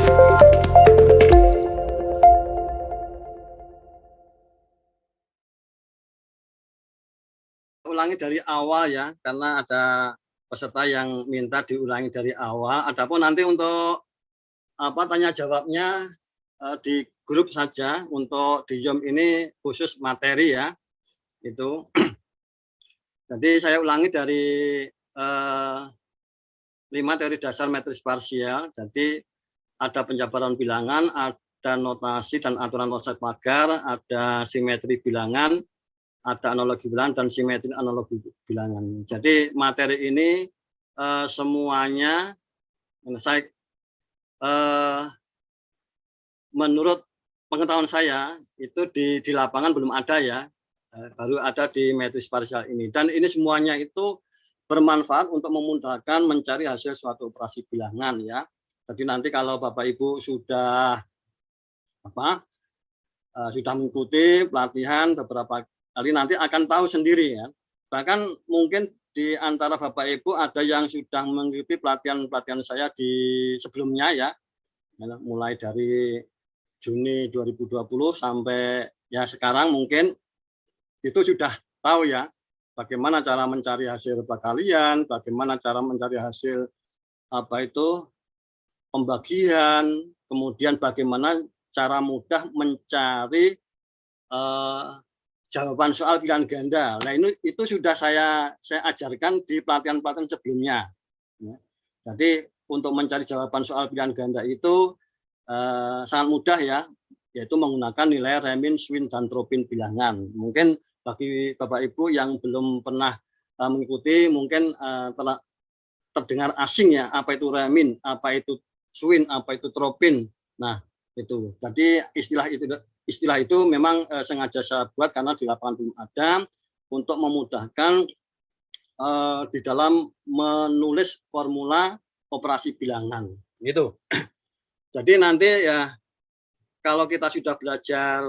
Ulangi dari awal ya, karena ada peserta yang minta diulangi dari awal. Adapun nanti untuk tanya jawabnya di grup saja. Untuk di Zoom ini khusus materi ya, itu. Jadi saya ulangi dari 5 teori dasar metris parsial. Jadi ada penjabaran bilangan, ada notasi dan aturan konsep pagar, ada simetri bilangan, ada analogi bilangan dan simetri analogi bilangan. Jadi materi ini semuanya saya menurut pengetahuan saya itu di lapangan belum ada ya, baru ada di metris parsial ini. Dan ini semuanya itu bermanfaat untuk memudahkan mencari hasil suatu operasi bilangan ya. Jadi nanti kalau Bapak Ibu sudah sudah mengikuti pelatihan beberapa kali, nanti akan tahu sendiri ya. Bahkan mungkin di antara Bapak Ibu ada yang sudah mengikuti pelatihan saya di sebelumnya ya, mulai dari Juni 2020 sampai ya sekarang, mungkin itu sudah tahu ya bagaimana cara mencari hasil perkalian, bagaimana cara mencari hasil pembagian, kemudian bagaimana cara mudah mencari jawaban soal pilihan ganda. Nah, itu sudah saya ajarkan di pelatihan-pelatihan sebelumnya. Jadi untuk mencari jawaban soal pilihan ganda itu sangat mudah ya, yaitu menggunakan nilai Remin, Schwinn, dan Tropin bilangan. Mungkin bagi Bapak Ibu yang belum pernah mengikuti, mungkin terdengar asing ya, apa itu Remin, apa itu Schwinn, apa itu Tropin. Nah, itu. Jadi istilah itu memang sengaja saya buat karena di lapangan belum ada, untuk memudahkan di dalam menulis formula operasi bilangan gitu. Jadi nanti ya kalau kita sudah belajar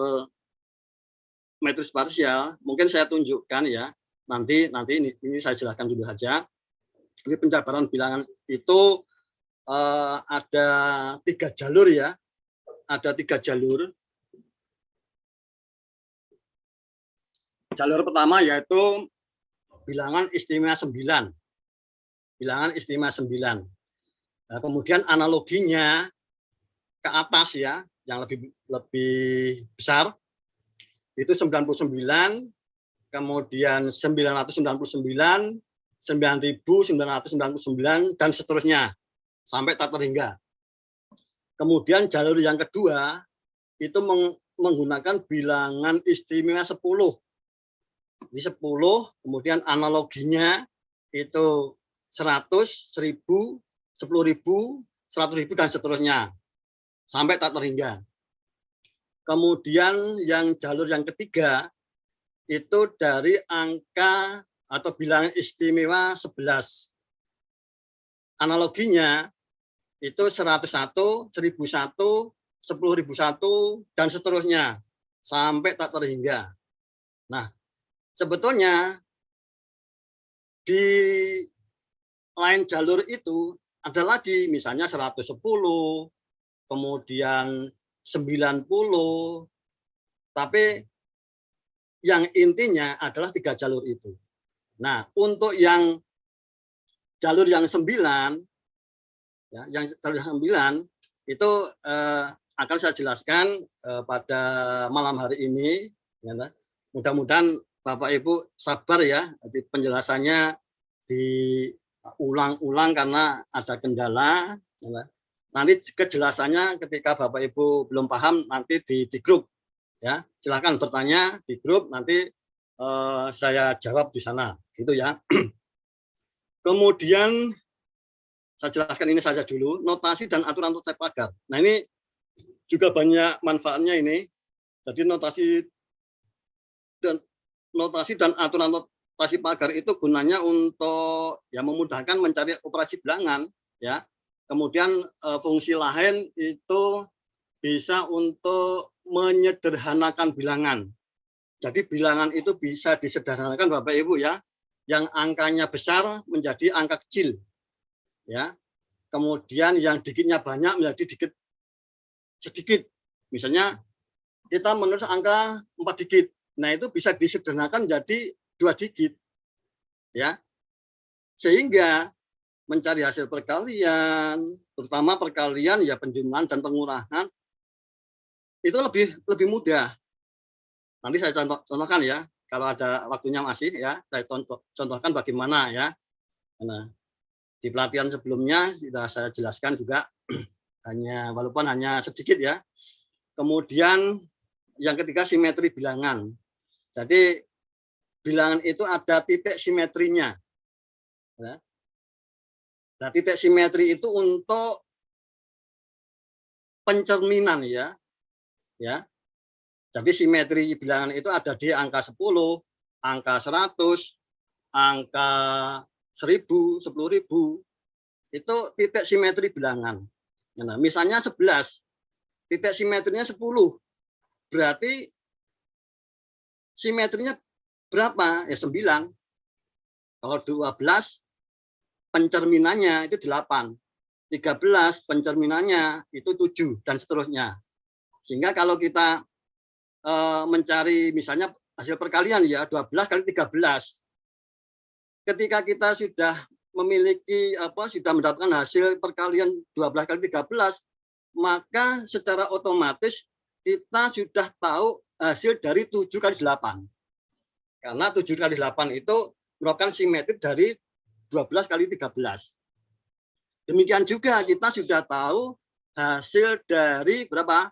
metris parsial, mungkin saya tunjukkan ya, nanti ini saya jelaskan dulu saja. Ini penjabaran bilangan itu ada 3 jalur ya, ada 3 jalur. Jalur pertama yaitu bilangan istimewa 9. Bilangan istimewa 9. Nah, kemudian analoginya ke atas ya, yang lebih besar itu 99, kemudian 999, 9999 dan seterusnya sampai tak terhingga. Kemudian jalur yang kedua itu menggunakan bilangan istimewa 10. Ini 10, kemudian analoginya itu 100, 1000, 10.000, 100.000 dan seterusnya sampai tak terhingga. Kemudian yang jalur yang ketiga itu dari angka atau bilangan istimewa 11. Analoginya itu 101, 1001, 10.001 dan seterusnya sampai tak terhingga. Nah, sebetulnya di lain jalur itu ada lagi, misalnya 110, kemudian 90, tapi yang intinya adalah 3 jalur itu. Nah, untuk yang jalur yang 9, ya, yang jalur yang 9 itu akan saya jelaskan pada malam hari ini. Ya, mudah-mudahan Bapak Ibu sabar ya, penjelasannya diulang-ulang karena ada kendala. Ya. Nanti kejelasannya ketika Bapak Ibu belum paham nanti di grup ya, silakan bertanya di grup, nanti saya jawab di sana gitu ya. Kemudian saya jelaskan ini saja dulu, notasi dan aturan konsep pagar. Nah, ini juga banyak manfaatnya ini. Jadi notasi dan aturan notasi pagar itu gunanya untuk ya memudahkan mencari operasi bilangan ya. Kemudian fungsi lain itu bisa untuk menyederhanakan bilangan. Jadi bilangan itu bisa disederhanakan Bapak Ibu ya, yang angkanya besar menjadi angka kecil. Ya. Kemudian yang digitnya banyak menjadi digit sedikit. Misalnya kita menulis angka 4 digit. Nah, itu bisa disederhanakan jadi 2 digit. Ya. Sehingga mencari hasil perkalian, terutama perkalian ya penjumlahan dan pengurahan itu lebih mudah. Nanti saya contohkan ya, kalau ada waktunya masih ya, saya contohkan bagaimana ya. Nah, di pelatihan sebelumnya sudah saya jelaskan juga walaupun hanya sedikit ya. Kemudian yang ketiga simetri bilangan. Jadi bilangan itu ada titik simetrinya. Ya. Nah, titik simetri itu untuk pencerminan ya. Ya. Jadi simetri bilangan itu ada di angka 10, angka 100, angka 1000, 10.000. Itu titik simetri bilangan. Nah, misalnya 11, titik simetrinya 10. Berarti simetrinya berapa? Ya 9. Kalau 12 pencerminannya itu 8. 13 pencerminannya itu 7 dan seterusnya. Sehingga kalau kita mencari misalnya hasil perkalian ya 12 kali 13. Ketika kita sudah memiliki sudah mendapatkan hasil perkalian 12 kali 13, maka secara otomatis kita sudah tahu hasil dari 7 kali 8. Karena 7 kali 8 itu merupakan simetri dari 12 kali 13. Demikian juga kita sudah tahu hasil dari berapa?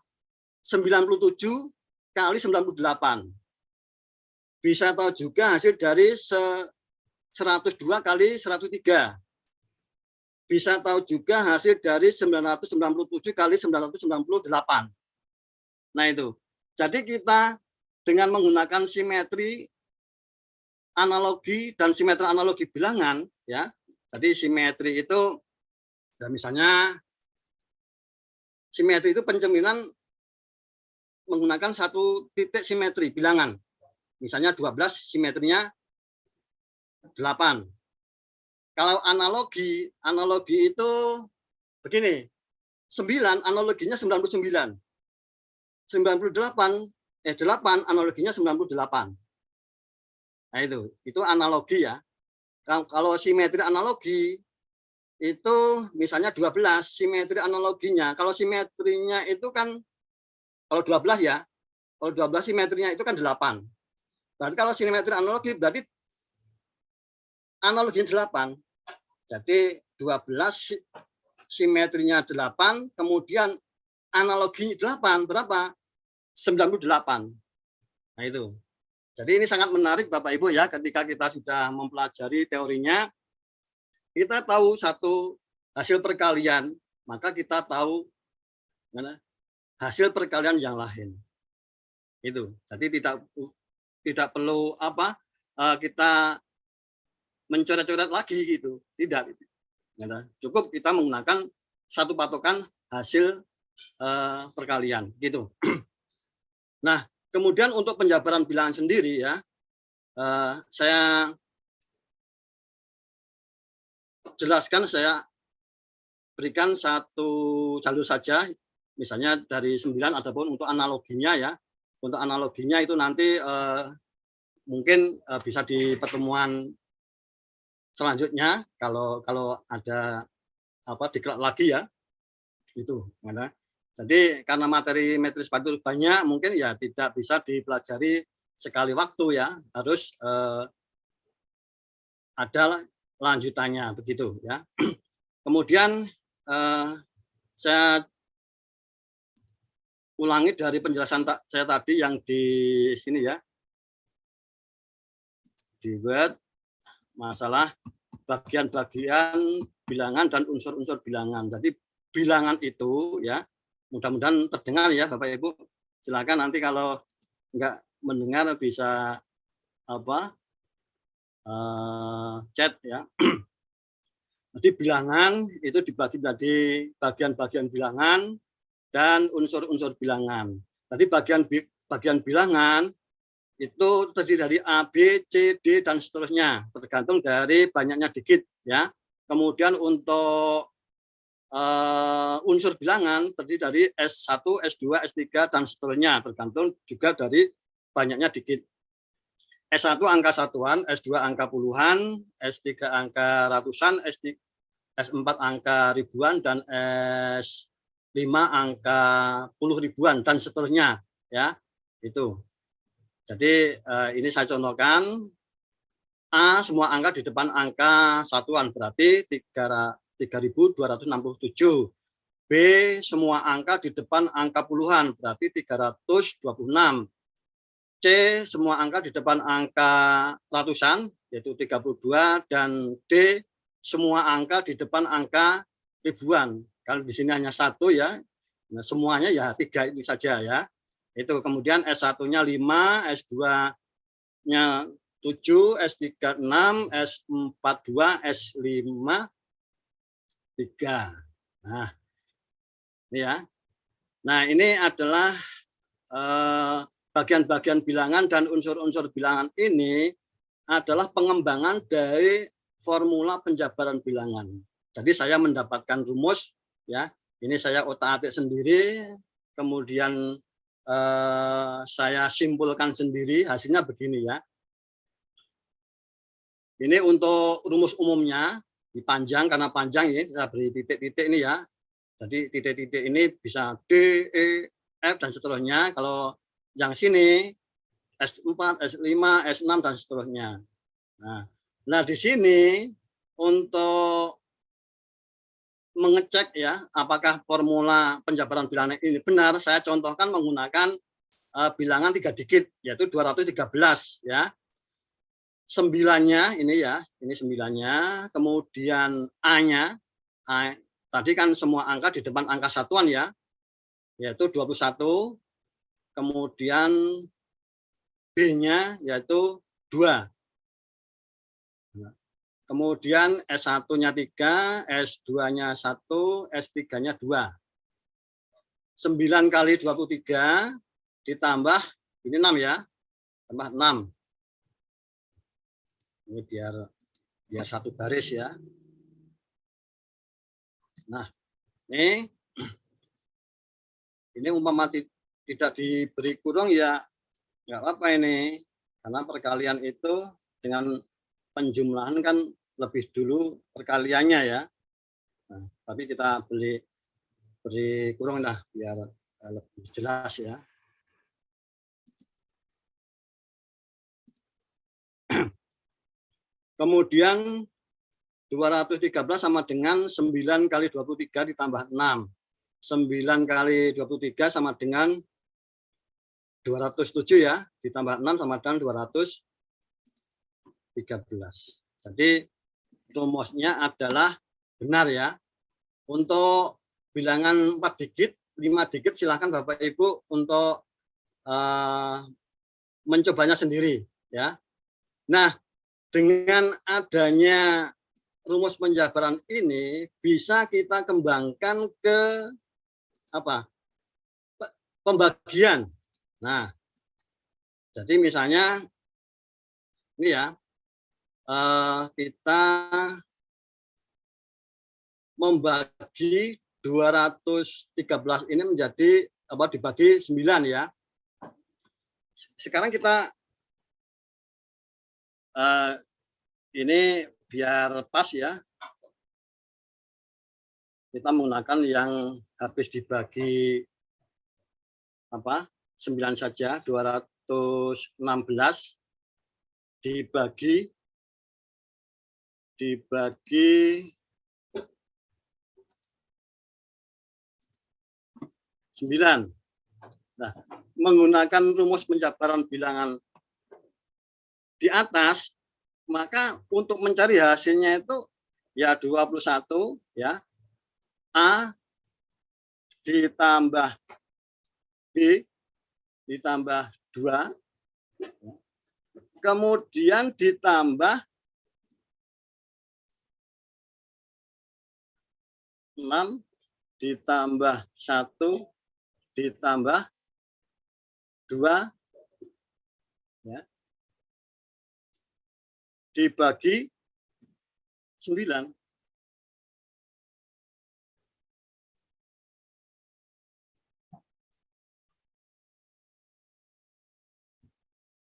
97 kali 98. Bisa tahu juga hasil dari 102 kali 103. Bisa tahu juga hasil dari 997 kali 998. Nah itu. Jadi kita dengan menggunakan simetri analogi dan simetri analogi bilangan ya. Jadi simetri itu ya misalnya simetri itu pencerminan menggunakan satu titik simetri bilangan. Misalnya 12 simetrinya 8. Kalau analogi itu begini. 9 analoginya 99. 8 analoginya 98. Nah itu analogi ya. Kalau simetri analogi itu misalnya 12 simetri analoginya. Kalau simetrinya itu kan kalau 12 ya. Kalau 12 simetrinya itu kan 8. Berarti kalau simetri analogi berarti analoginya 8. Jadi 12 simetrinya 8, kemudian analoginya 8 berapa? 98. Nah itu. Jadi ini sangat menarik Bapak Ibu ya, ketika kita sudah mempelajari teorinya, kita tahu satu hasil perkalian, maka kita tahu hasil perkalian yang lain. Itu. Jadi tidak perlu kita mencoret-coret lagi gitu. Tidak. Cukup kita menggunakan satu patokan hasil perkalian gitu. Nah, kemudian untuk penjabaran bilangan sendiri ya, saya jelaskan, saya berikan satu jalur saja, misalnya dari 9 ataupun untuk analoginya ya. Untuk analoginya itu nanti mungkin bisa di pertemuan selanjutnya kalau ada diklat lagi ya. Itu. Jadi karena materi metris itu banyak, mungkin ya tidak bisa dipelajari sekali waktu ya, harus ada lanjutannya begitu ya. Kemudian saya ulangi dari penjelasan saya tadi yang di sini ya, di Word, masalah bagian-bagian bilangan dan unsur-unsur bilangan. Jadi bilangan itu ya, mudah-mudahan terdengar ya Bapak Ibu. Silakan nanti kalau enggak mendengar bisa chat ya. Jadi bilangan itu dibagi menjadi bagian-bagian bilangan dan unsur-unsur bilangan. Jadi bagian bilangan itu terdiri dari A, B, C, D dan seterusnya, tergantung dari banyaknya digit ya. Kemudian untuk unsur bilangan terdiri dari S1, S2, S3, dan seterusnya, tergantung juga dari banyaknya digit. S1 angka satuan, S2 angka puluhan, S3 angka ratusan, S4 angka ribuan, dan S5 angka puluh ribuan, dan seterusnya. Ya, itu. Jadi ini saya contohkan. A semua angka di depan angka satuan, berarti 3.267. B semua angka di depan angka puluhan, berarti 326. C semua angka di depan angka ratusan, yaitu 32. Dan D semua angka di depan angka ribuan. Kalau di sini hanya satu ya, nah, semuanya ya 3 itu saja ya. Itu kemudian S1-nya 5, S2-nya 7, S3 6, S4 2, S5 3. Nah, ini ya. Nah, ini adalah bagian-bagian bilangan, dan unsur-unsur bilangan ini adalah pengembangan dari formula penjabaran bilangan. Jadi saya mendapatkan rumus ya. Ini saya otak-atik sendiri, kemudian saya simpulkan sendiri, hasilnya begini ya. Ini untuk rumus umumnya, dipanjang karena panjang ini, saya beri titik-titik ini ya. Jadi titik-titik ini bisa D, E, F, dan seterusnya. Kalau yang sini S4, S5, S6, dan seterusnya. Nah di sini untuk mengecek ya, apakah formula penjabaran bilangan ini benar, saya contohkan menggunakan bilangan 3 digit, yaitu 213 ya. 9-nya ini ya, ini 9-nya, kemudian A-nya, tadi kan semua angka di depan angka satuan ya, yaitu 21, kemudian B-nya yaitu 2. Kemudian S1-nya 3, S2-nya 1, S3-nya 2. 9 kali 23 ditambah, ini 6 ya, tambah 6. Ini biar satu baris ya. Nah, ini umpama tidak diberi kurung ya nggak apa ini, karena perkalian itu dengan penjumlahan kan lebih dulu perkaliannya ya. Nah, tapi kita beri kurung lah biar lebih jelas ya. Kemudian 213 sama dengan 9 kali 23 ditambah 6. 9 kali 23 sama dengan 207 ya, ditambah 6 sama dengan 213. Jadi rumusnya adalah benar ya. Untuk bilangan 4 digit, 5 digit silakan Bapak Ibu untuk mencobanya sendiri ya. Nah, dengan adanya rumus penjabaran ini bisa kita kembangkan ke apa? Pembagian. Nah, jadi misalnya ini ya, kita membagi 213 ini menjadi dibagi 9 ya. Sekarang kita ini biar pas ya, kita menggunakan yang habis dibagi 9 saja, 216 dibagi 9. Nah, menggunakan rumus penjabaran bilangan di atas, maka untuk mencari hasilnya itu ya 21 ya, A ditambah B ditambah 2, kemudian ditambah 6 ditambah 1 ditambah 2 ya, dibagi 9.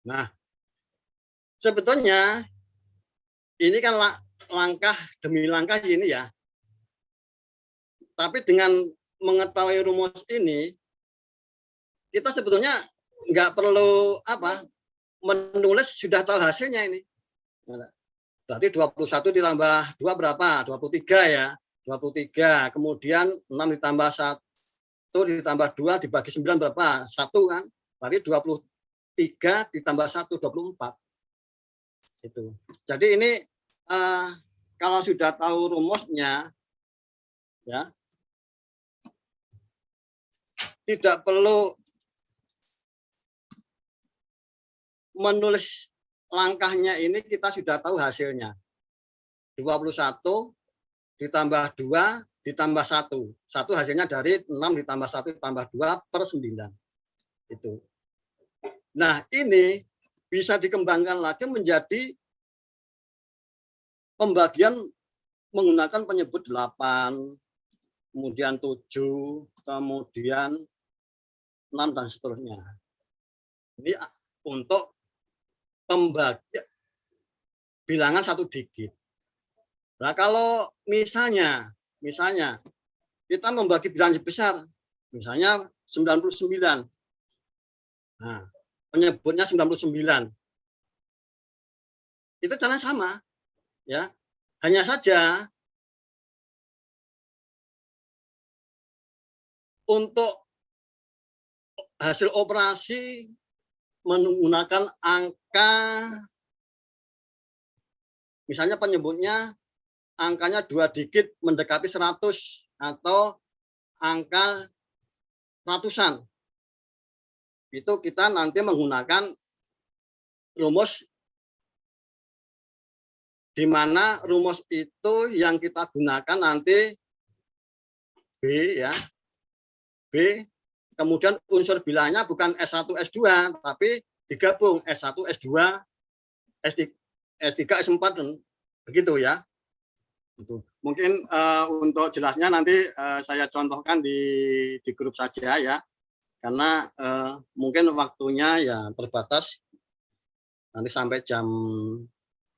Nah, sebetulnya ini kan langkah demi langkah ini ya. Tapi dengan mengetahui rumus ini, kita sebetulnya nggak perlu menulis, sudah tahu hasilnya ini. Berarti 21 ditambah 2 berapa? 23 ya. 23. Kemudian 6 ditambah 1 ditambah 2 dibagi 9 berapa? 1 kan? Berarti 23 ditambah 1, 24. Itu. Jadi ini kalau sudah tahu rumusnya, ya, tidak perlu menulis langkahnya, ini kita sudah tahu hasilnya. 21 ditambah 2 ditambah 1. 1 hasilnya dari 6 ditambah 1 ditambah 2 per 9. Itu. Nah, ini bisa dikembangkan lagi menjadi pembagian menggunakan penyebut 8, kemudian 7, kemudian 6, dan seterusnya. Ini untuk pembagian bilangan 1 digit. Nah, kalau misalnya kita membagi bilangan besar, misalnya 99. Nah, penyebutnya 99. Itu caranya sama, ya. Hanya saja untuk hasil operasi menggunakan angka, misalnya penyebutnya angkanya 2 digit mendekati 100 atau angka ratusan. Itu kita nanti menggunakan rumus, di mana rumus itu yang kita gunakan nanti B, ya. B, kemudian unsur bilangnya bukan S1, S2, tapi digabung S1, S2, S3, S4, dan begitu ya. Mungkin untuk jelasnya nanti saya contohkan di grup saja ya, karena mungkin waktunya ya terbatas, nanti sampai jam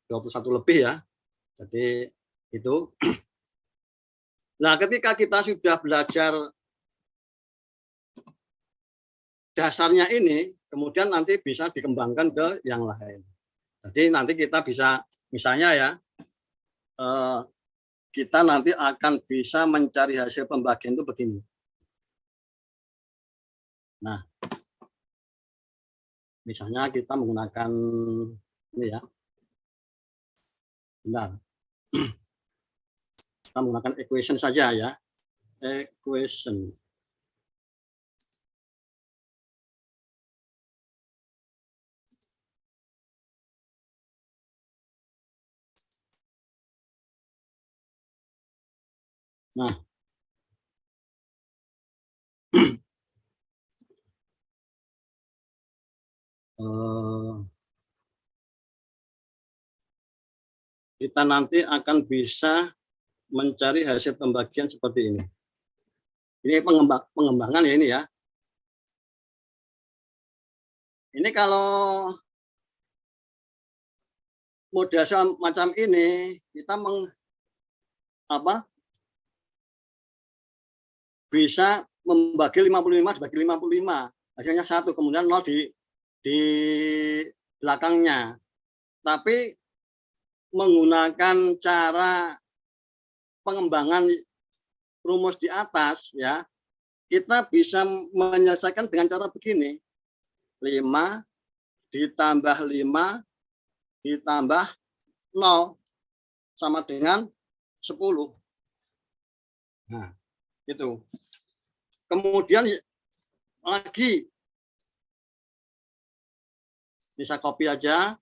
21 lebih ya. Jadi itu. Nah, ketika kita sudah belajar dasarnya ini, kemudian nanti bisa dikembangkan ke yang lain. Jadi nanti kita bisa, misalnya ya, kita nanti akan bisa mencari hasil pembagian itu begini. Nah, misalnya kita menggunakan ini ya. Bentar. Kita menggunakan equation saja ya. Equation. Nah, kita nanti akan bisa mencari hasil pembagian seperti ini. Ini pengembangan ya ini ya. Ini kalau model macam ini, kita bisa membagi 55 dibagi 55, hasilnya 1, kemudian 0 di belakangnya. Tapi menggunakan cara pengembangan rumus di atas ya, kita bisa menyelesaikan dengan cara begini. 5 ditambah 5 ditambah 0 sama dengan 10. Nah, itu. Kemudian lagi bisa copy aja.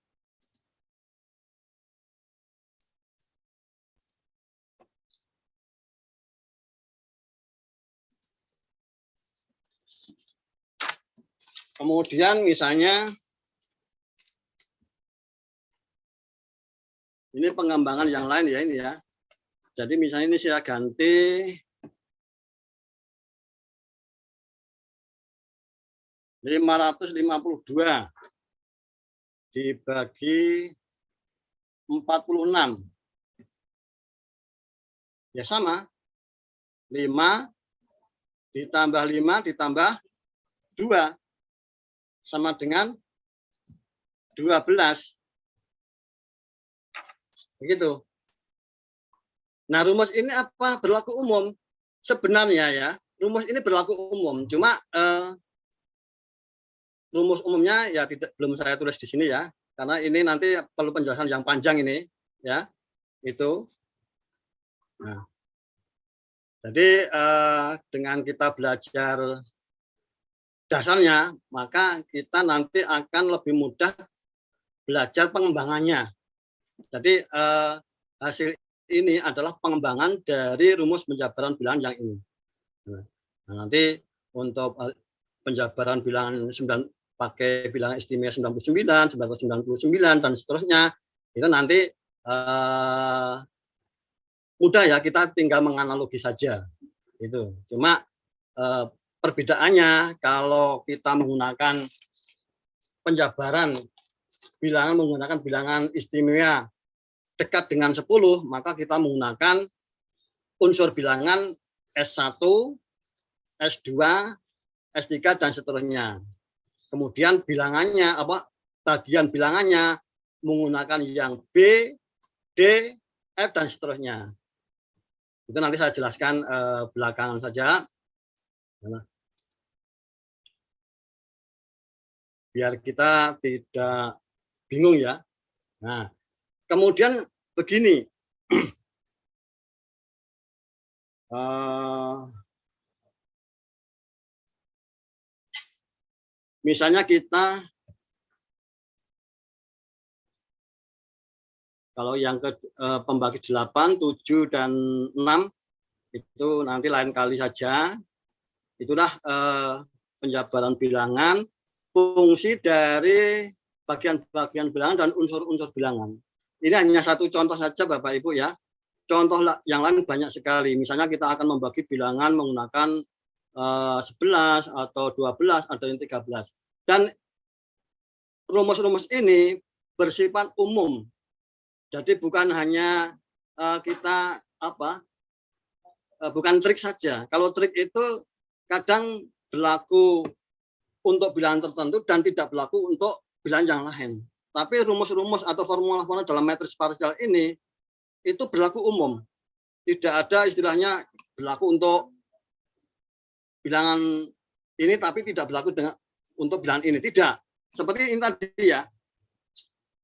Kemudian misalnya ini pengembangan yang lain ya ini ya. Jadi misalnya ini saya ganti 552. dibagi 46. Ya sama. 5 ditambah 5 ditambah 2 sama dengan 12. Begitu. Nah, rumus ini apa? Berlaku umum. Sebenarnya ya, rumus ini berlaku umum. Cuma rumus umumnya ya belum saya tulis di sini ya, karena ini nanti perlu penjelasan yang panjang ini ya. Itu. Nah, jadi dengan kita belajar dasarnya, maka kita nanti akan lebih mudah belajar pengembangannya. Jadi hasil ini adalah pengembangan dari rumus penjabaran bilangan yang ini. Nah, nanti untuk penjabaran bilangan pakai bilangan istimewa 99, 999 dan seterusnya, itu nanti mudah ya, kita tinggal menganalogi saja. Itu. Cuma perbedaannya kalau kita menggunakan penjabaran bilangan menggunakan bilangan istimewa dekat dengan 10, maka kita menggunakan unsur bilangan S1, S2, S3 dan seterusnya. Kemudian bilangannya bagian bilangannya menggunakan yang B, D, F dan seterusnya. Itu nanti saya jelaskan belakangan saja. Biar kita tidak bingung ya. Nah, kemudian begini. Misalnya kita kalau yang ke pembagi 8, 7 dan 6 itu nanti lain kali saja. Itulah penjabaran bilangan, fungsi dari bagian-bagian bilangan dan unsur-unsur bilangan. Ini hanya satu contoh saja Bapak Ibu ya. Contoh yang lain banyak sekali. Misalnya kita akan membagi bilangan menggunakan 11 atau 12 atau 13. Dan rumus-rumus ini bersifat umum. Jadi bukan hanya kita bukan trik saja. Kalau trik itu kadang berlaku untuk bilangan tertentu dan tidak berlaku untuk bilangan yang lain. Tapi rumus-rumus atau formula-formula dalam matris parsial ini itu berlaku umum. Tidak ada istilahnya berlaku untuk bilangan ini tapi tidak berlaku untuk bilangan ini. Tidak. Seperti ini tadi ya.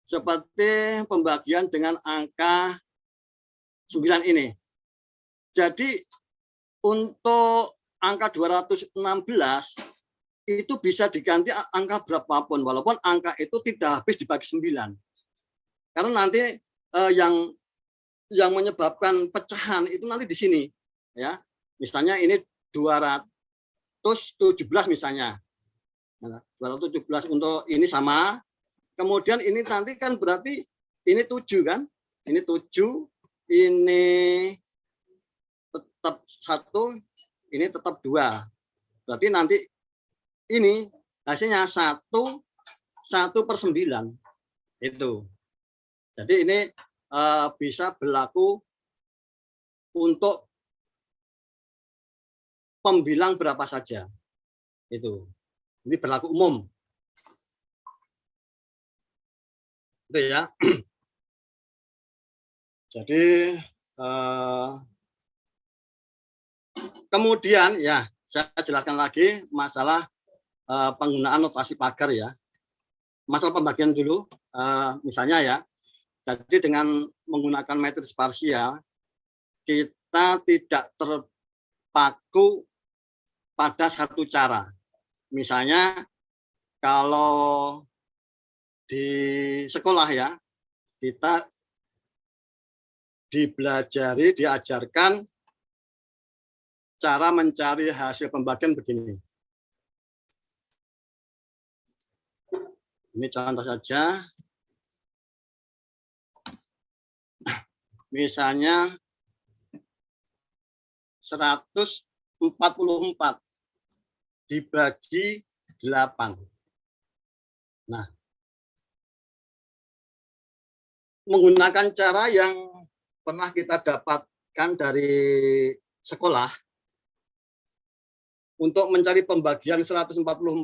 Seperti pembagian dengan angka 9 ini. Jadi untuk angka 216 itu bisa diganti angka berapapun walaupun angka itu tidak habis dibagi 9. Karena nanti yang menyebabkan pecahan itu nanti di sini ya. Misalnya ini 217 misalnya. 217 untuk ini sama. Kemudian ini nanti kan berarti ini 7 kan? Ini 7, ini tetap 1, ini tetap 2. Berarti nanti ini hasilnya 1/9. Itu. Jadi ini bisa berlaku untuk pembilang berapa saja. Itu. Ini berlaku umum. Itu ya. Jadi kemudian ya saya jelaskan lagi masalah penggunaan notasi pagar ya. Masalah pembagian dulu, misalnya ya. Jadi dengan menggunakan matris parsial kita tidak terpaku pada satu cara. Misalnya kalau di sekolah ya kita diajarkan cara mencari hasil pembagian begini. Ini contoh saja. Misalnya 144 dibagi 8. Nah, menggunakan cara yang pernah kita dapatkan dari sekolah. Untuk mencari pembagian 144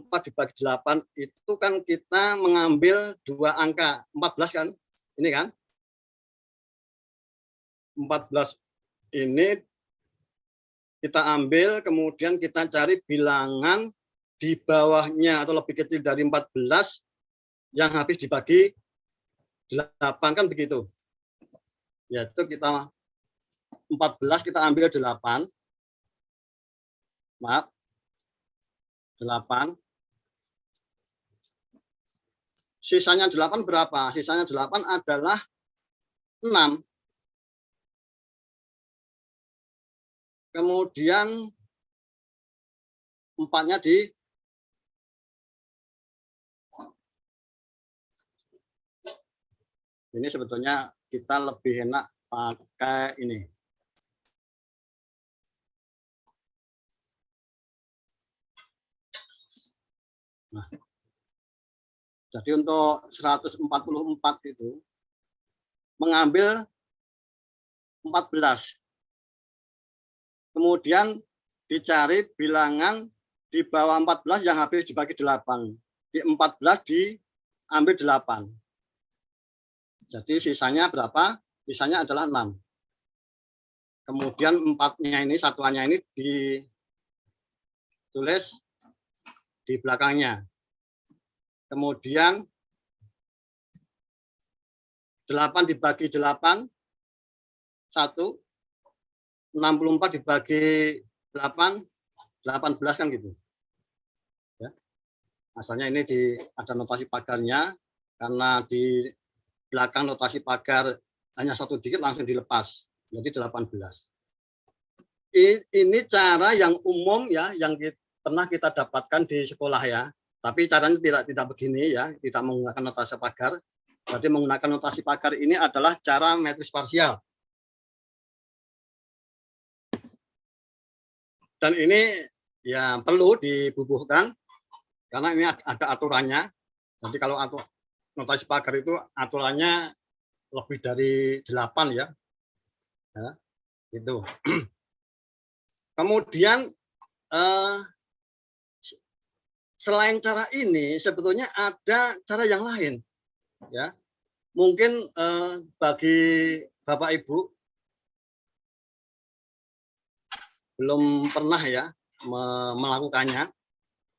dibagi 8 itu kan kita mengambil dua angka 14 kan, ini kan 14 ini kita ambil, kemudian kita cari bilangan di bawahnya atau lebih kecil dari 14 yang habis dibagi 8 kan begitu. Yaitu kita 14 kita ambil 8. Maaf. 8. Sisanya 8 berapa? Sisanya 8 adalah 6. Kemudian 4-nya di ini sebetulnya kita lebih enak pakai ini. Nah, jadi untuk 144 itu mengambil 14. Kemudian dicari bilangan di bawah 14 yang habis dibagi 8. Di 14 diambil 8. Jadi sisanya berapa? Sisanya adalah 6. Kemudian 4-nya ini, satuannya ini ditulis di belakangnya. Kemudian 8 dibagi 8, 1. 64 dibagi 8, 18 kan gitu. Ya. Asalnya ini ada notasi pagarnya, karena di belakang notasi pagar hanya satu dikit langsung dilepas. Jadi 18. Ini cara yang umum ya, yang pernah kita dapatkan di sekolah ya. Tapi caranya tidak begini ya, tidak menggunakan notasi pagar. Jadi menggunakan notasi pagar ini adalah cara metris parsial. Dan ini ya perlu dibubuhkan karena ini ada aturannya. Nanti kalau notasi pagar itu aturannya lebih dari 8 ya. Ya itu. Kemudian selain cara ini sebetulnya ada cara yang lain ya. Mungkin bagi Bapak Ibu belum pernah ya melakukannya,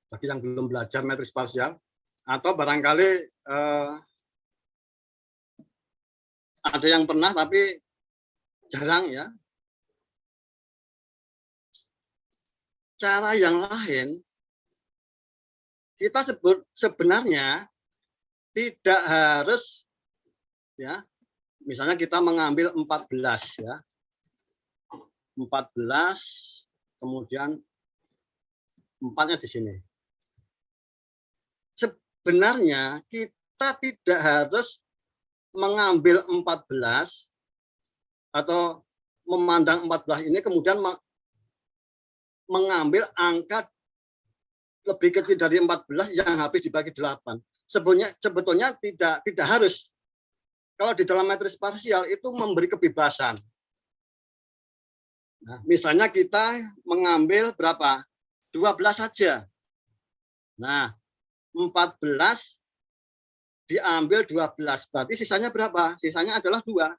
bagi yang belum belajar metris parsial, atau barangkali ada yang pernah tapi jarang ya. Cara yang lain, kita sebenarnya tidak harus ya, misalnya kita mengambil 14 ya. 14, kemudian 4-nya di sini. Sebenarnya kita tidak harus mengambil 14 atau memandang 14 ini kemudian mengambil angka lebih kecil dari 14 yang habis dibagi 8. Sebetulnya tidak harus. Kalau di dalam metris parsial itu memberi kebebasan. Nah, misalnya kita mengambil berapa? 12 saja. Nah, 14 diambil 12. Berarti sisanya berapa? Sisanya adalah 2.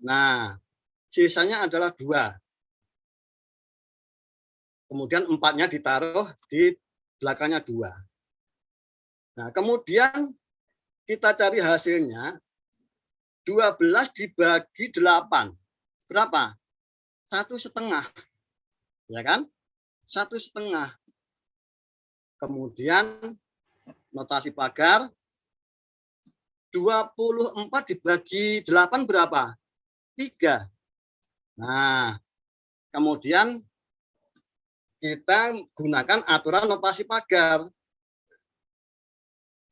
Nah, sisanya adalah 2. Kemudian 4-nya ditaruh di belakangnya 2. Nah, kemudian kita cari hasilnya. 12 dibagi 8. Berapa? 1,5, ya kan? 1,5. Kemudian notasi pagar 24 dibagi 8 berapa? 3. Nah, kemudian kita gunakan aturan notasi pagar.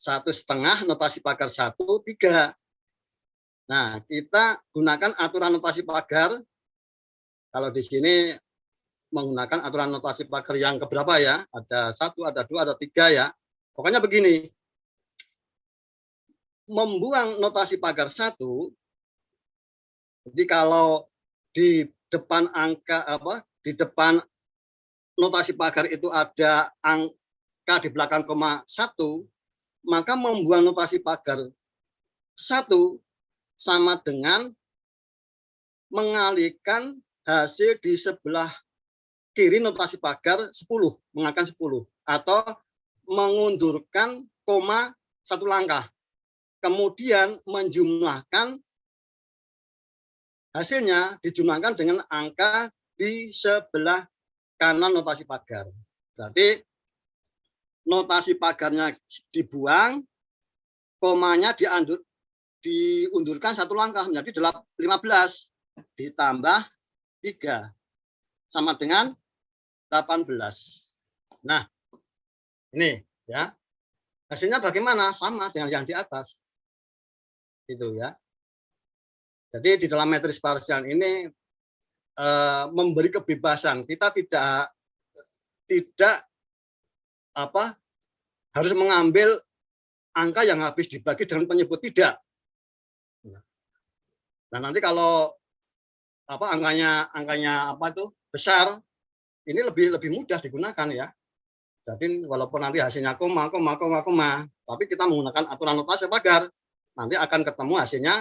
1,5 notasi pagar 1, 3. Nah, kita gunakan aturan notasi pagar. Kalau di sini menggunakan aturan notasi pagar yang keberapa ya? Ada 1, ada 2, ada 3 ya. Pokoknya begini. Membuang notasi pagar 1 Jadi kalau di depan angka di depan notasi pagar itu ada angka di belakang koma 1, maka membuang notasi pagar 1 sama dengan mengalihkan hasil di sebelah kiri notasi pagar 10, mengalihkan 10, atau mengundurkan koma 1 langkah. Kemudian menjumlahkan hasilnya dijumlahkan dengan angka di sebelah kanan notasi pagar. Berarti notasi pagarnya dibuang, komanya diundurkan 1 langkah menjadi 15 ditambah 3 sama dengan 18. Nah, ini ya. Hasilnya bagaimana? Sama dengan yang di atas. Itu ya. Jadi di dalam matriks parsial ini memberi kebebasan. Kita tidak harus mengambil angka yang habis dibagi dengan penyebut, tidak. Nah, nanti kalau angkanya besar, ini lebih mudah digunakan ya. Jadi walaupun nanti hasilnya koma, tapi kita menggunakan aturan notasi pagar, nanti akan ketemu hasilnya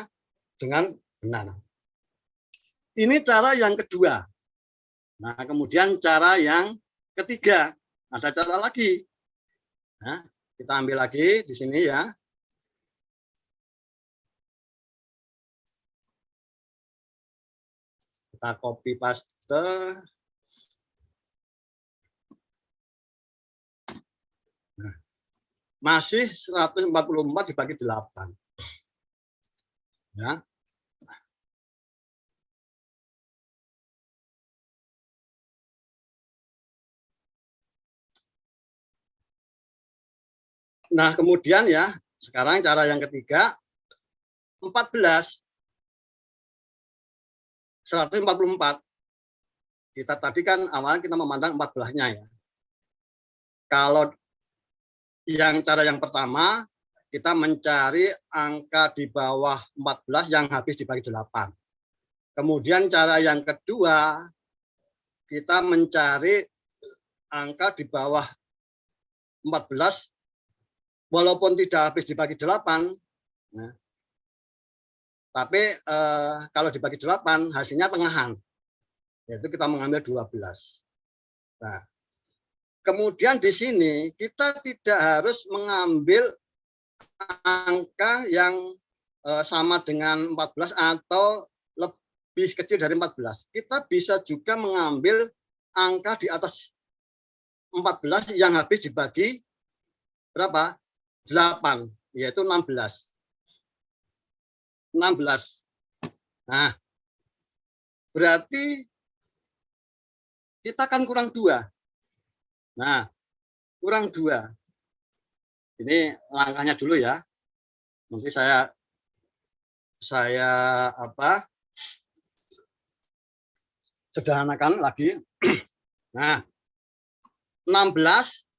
dengan benar. Ini cara yang kedua. Nah, kemudian cara yang ketiga, ada cara lagi. Nah, kita ambil lagi di sini ya. Kita copy paste. Nah, masih 144 dibagi 8. Ya. Nah, kemudian ya, sekarang cara yang ketiga, 14, 144. Kita tadi kan awalnya kita memandang 14-nya ya. Kalau cara yang pertama, kita mencari angka di bawah 14 yang habis dibagi 8. Kemudian cara yang kedua, kita mencari angka di bawah 14 walaupun tidak habis dibagi 8, nah, tapi kalau dibagi 8 hasilnya tengahan, yaitu kita mengambil 12. Nah, kemudian di sini kita tidak harus mengambil angka yang sama dengan 14 atau lebih kecil dari 14. Kita bisa juga mengambil angka di atas 14 yang habis dibagi berapa? 8, yaitu 16. Nah, berarti kita kan kurang 2. Nah, kurang 2. Ini langkahnya dulu ya. Nanti saya sederhanakan lagi. Nah, 16,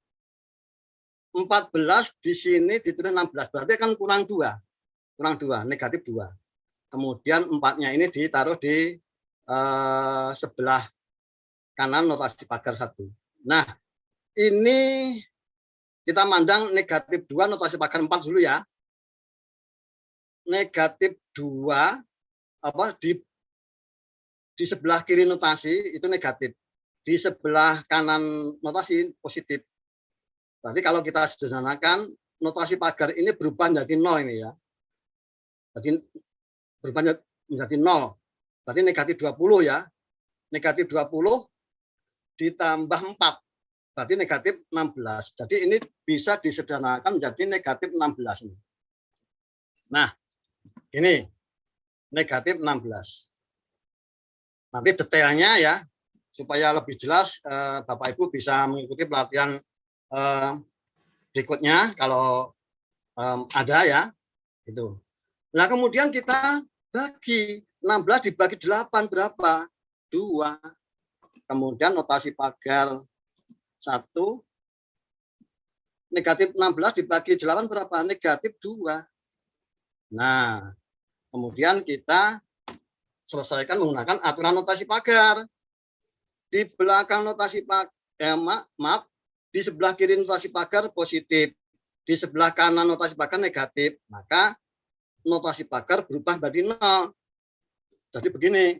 14 di sini ditulis 16, berarti kan kurang 2, negatif 2. Kemudian 4-nya ini ditaruh di sebelah kanan notasi pagar 1. Nah, ini kita mandang negatif 2 notasi pagar 4 dulu ya. Negatif 2 di sebelah kiri notasi itu negatif. Di sebelah kanan notasi positif. Berarti kalau kita sederhanakan, notasi pagar ini berubah menjadi 0 ini ya. Berarti berubah menjadi 0. Berarti negatif 20 ya. Negatif 20 ditambah 4. Berarti negatif 16. Jadi ini bisa disederhanakan menjadi negatif 16. Nah, ini negatif 16. Nanti detailnya ya, supaya lebih jelas Bapak Ibu bisa mengikuti pelatihan berikutnya kalau ada ya, itu. Nah, kemudian kita bagi 16 dibagi 8 berapa? 2. Kemudian notasi pagar 1, negatif 16 dibagi 8 berapa? Negatif 2. Nah, kemudian kita selesaikan menggunakan aturan notasi pagar. Di belakang notasi pagar, maaf, di sebelah kiri notasi pagar positif, di sebelah kanan notasi pagar negatif, maka notasi pagar berubah menjadi 0. Jadi begini.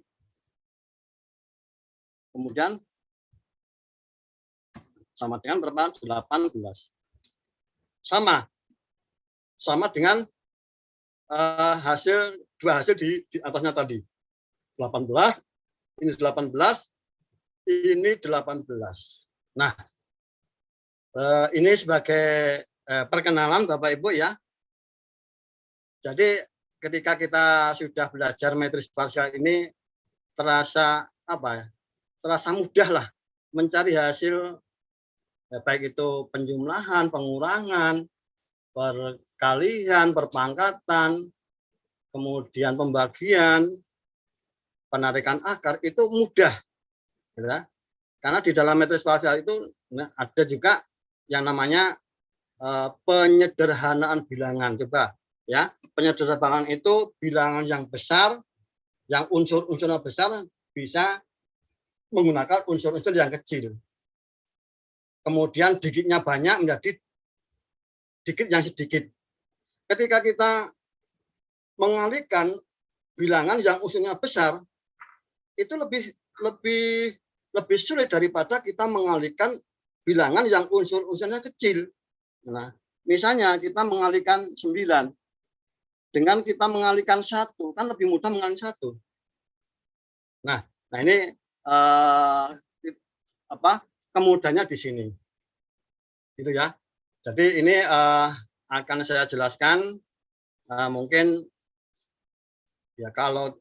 Kemudian sama dengan berapa? 18. Sama dengan dua hasil di atasnya tadi. 18, ini 18, ini 18. Nah, ini sebagai perkenalan Bapak Ibu ya. Jadi ketika kita sudah belajar metris parsial ini terasa apa ya? Terasa mudah lah mencari hasil baik itu penjumlahan, pengurangan, perkalian, perpangkatan, kemudian pembagian, penarikan akar itu mudah, ya. Karena di dalam metris parsial itu ada juga yang namanya penyederhanaan bilangan. Coba ya, penyederhanaan itu bilangan yang besar, yang unsur-unsurnya besar bisa menggunakan unsur-unsur yang kecil. Kemudian dikitnya banyak menjadi dikit yang sedikit. Ketika kita mengalihkan bilangan yang unsurnya besar, itu lebih sulit daripada kita mengalihkan bilangan yang unsur-unsurnya kecil. Nah, misalnya kita mengalihkan 9 dengan kita mengalihkan 1, kan lebih mudah mengalihkan 1. Nah ini kemudahannya di sini. Gitu ya. Jadi ini akan saya jelaskan mungkin ya kalau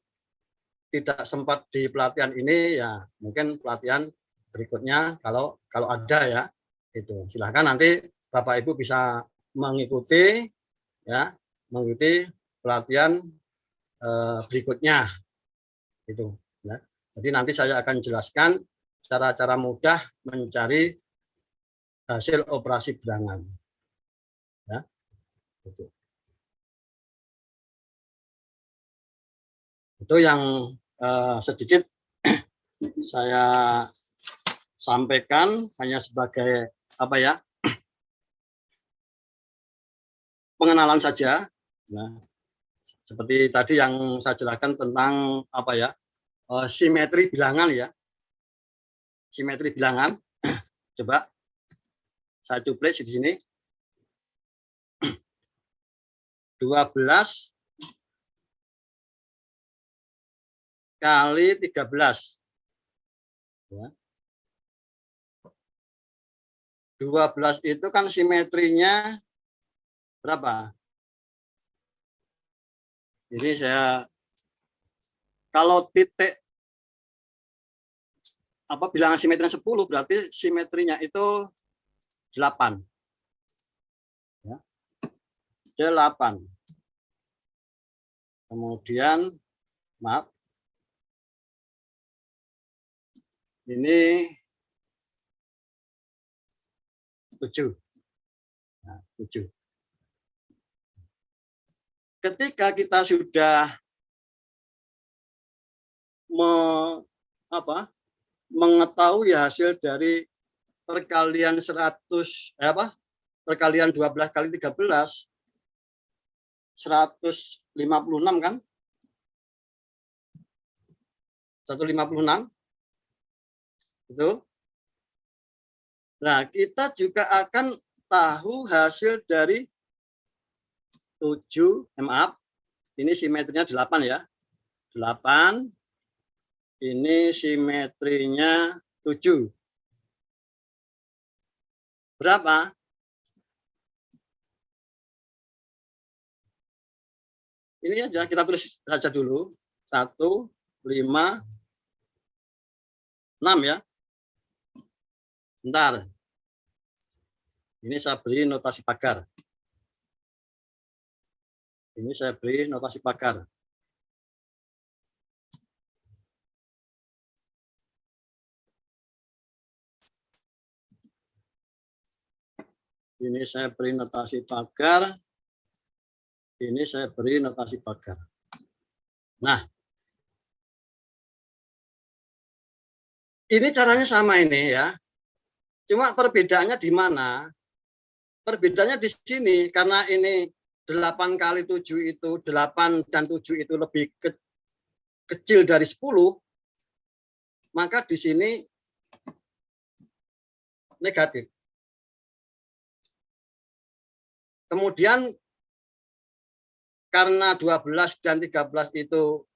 tidak sempat di pelatihan ini ya mungkin pelatihan berikutnya kalau ada ya itu silahkan nanti Bapak Ibu bisa mengikuti pelatihan berikutnya itu ya. Jadi nanti saya akan jelaskan cara-cara mudah mencari hasil operasi bilangan ya itu yang sedikit saya sampaikan hanya sebagai pengenalan saja. Nah, seperti tadi yang saya jelaskan tentang simetri bilangan ya. Simetri bilangan. Coba saya cuplik di sini. 12 kali 13. Ya. 12 itu kan simetrinya berapa? Jadi kalau titik bilangan simetrinya 10 berarti simetrinya itu 8. Ya. 8. Kemudian maaf. Ini 7. Nah, 7. Ketika kita sudah mengetahui hasil dari perkalian 12 kali 13 156 kan? 156 itu. Nah, kita juga akan tahu hasil dari 7, ini simetrinya 8 ya. 8, ini simetrinya 7. Berapa? Ini aja, kita tulis saja dulu. 1, 5, 6 ya. Bentar. Ini saya beri notasi pagar. Ini saya beri notasi pagar. Ini saya beri notasi pagar. Ini saya beri notasi pagar. Nah, Ini caranya sama ini ya. Cuma perbedaannya di mana? Perbedaannya di sini karena ini 8 kali 7 itu 8 dan 7 itu lebih kecil dari 10, maka di sini negatif. Kemudian karena 12 dan 13 itu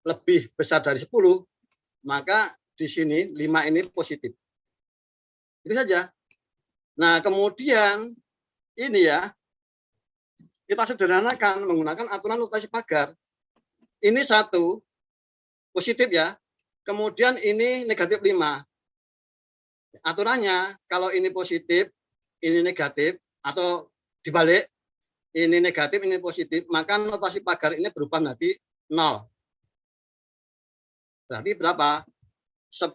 lebih besar dari 10, maka di sini 5 ini positif. Itu saja. Nah, kemudian ini ya, kita sederhanakan menggunakan aturan notasi pagar. Ini 1 positif ya. Kemudian ini negatif 5. Aturannya kalau ini positif, ini negatif, atau dibalik, ini negatif, ini positif, maka notasi pagar ini berubah menjadi 0. Berarti berapa? 10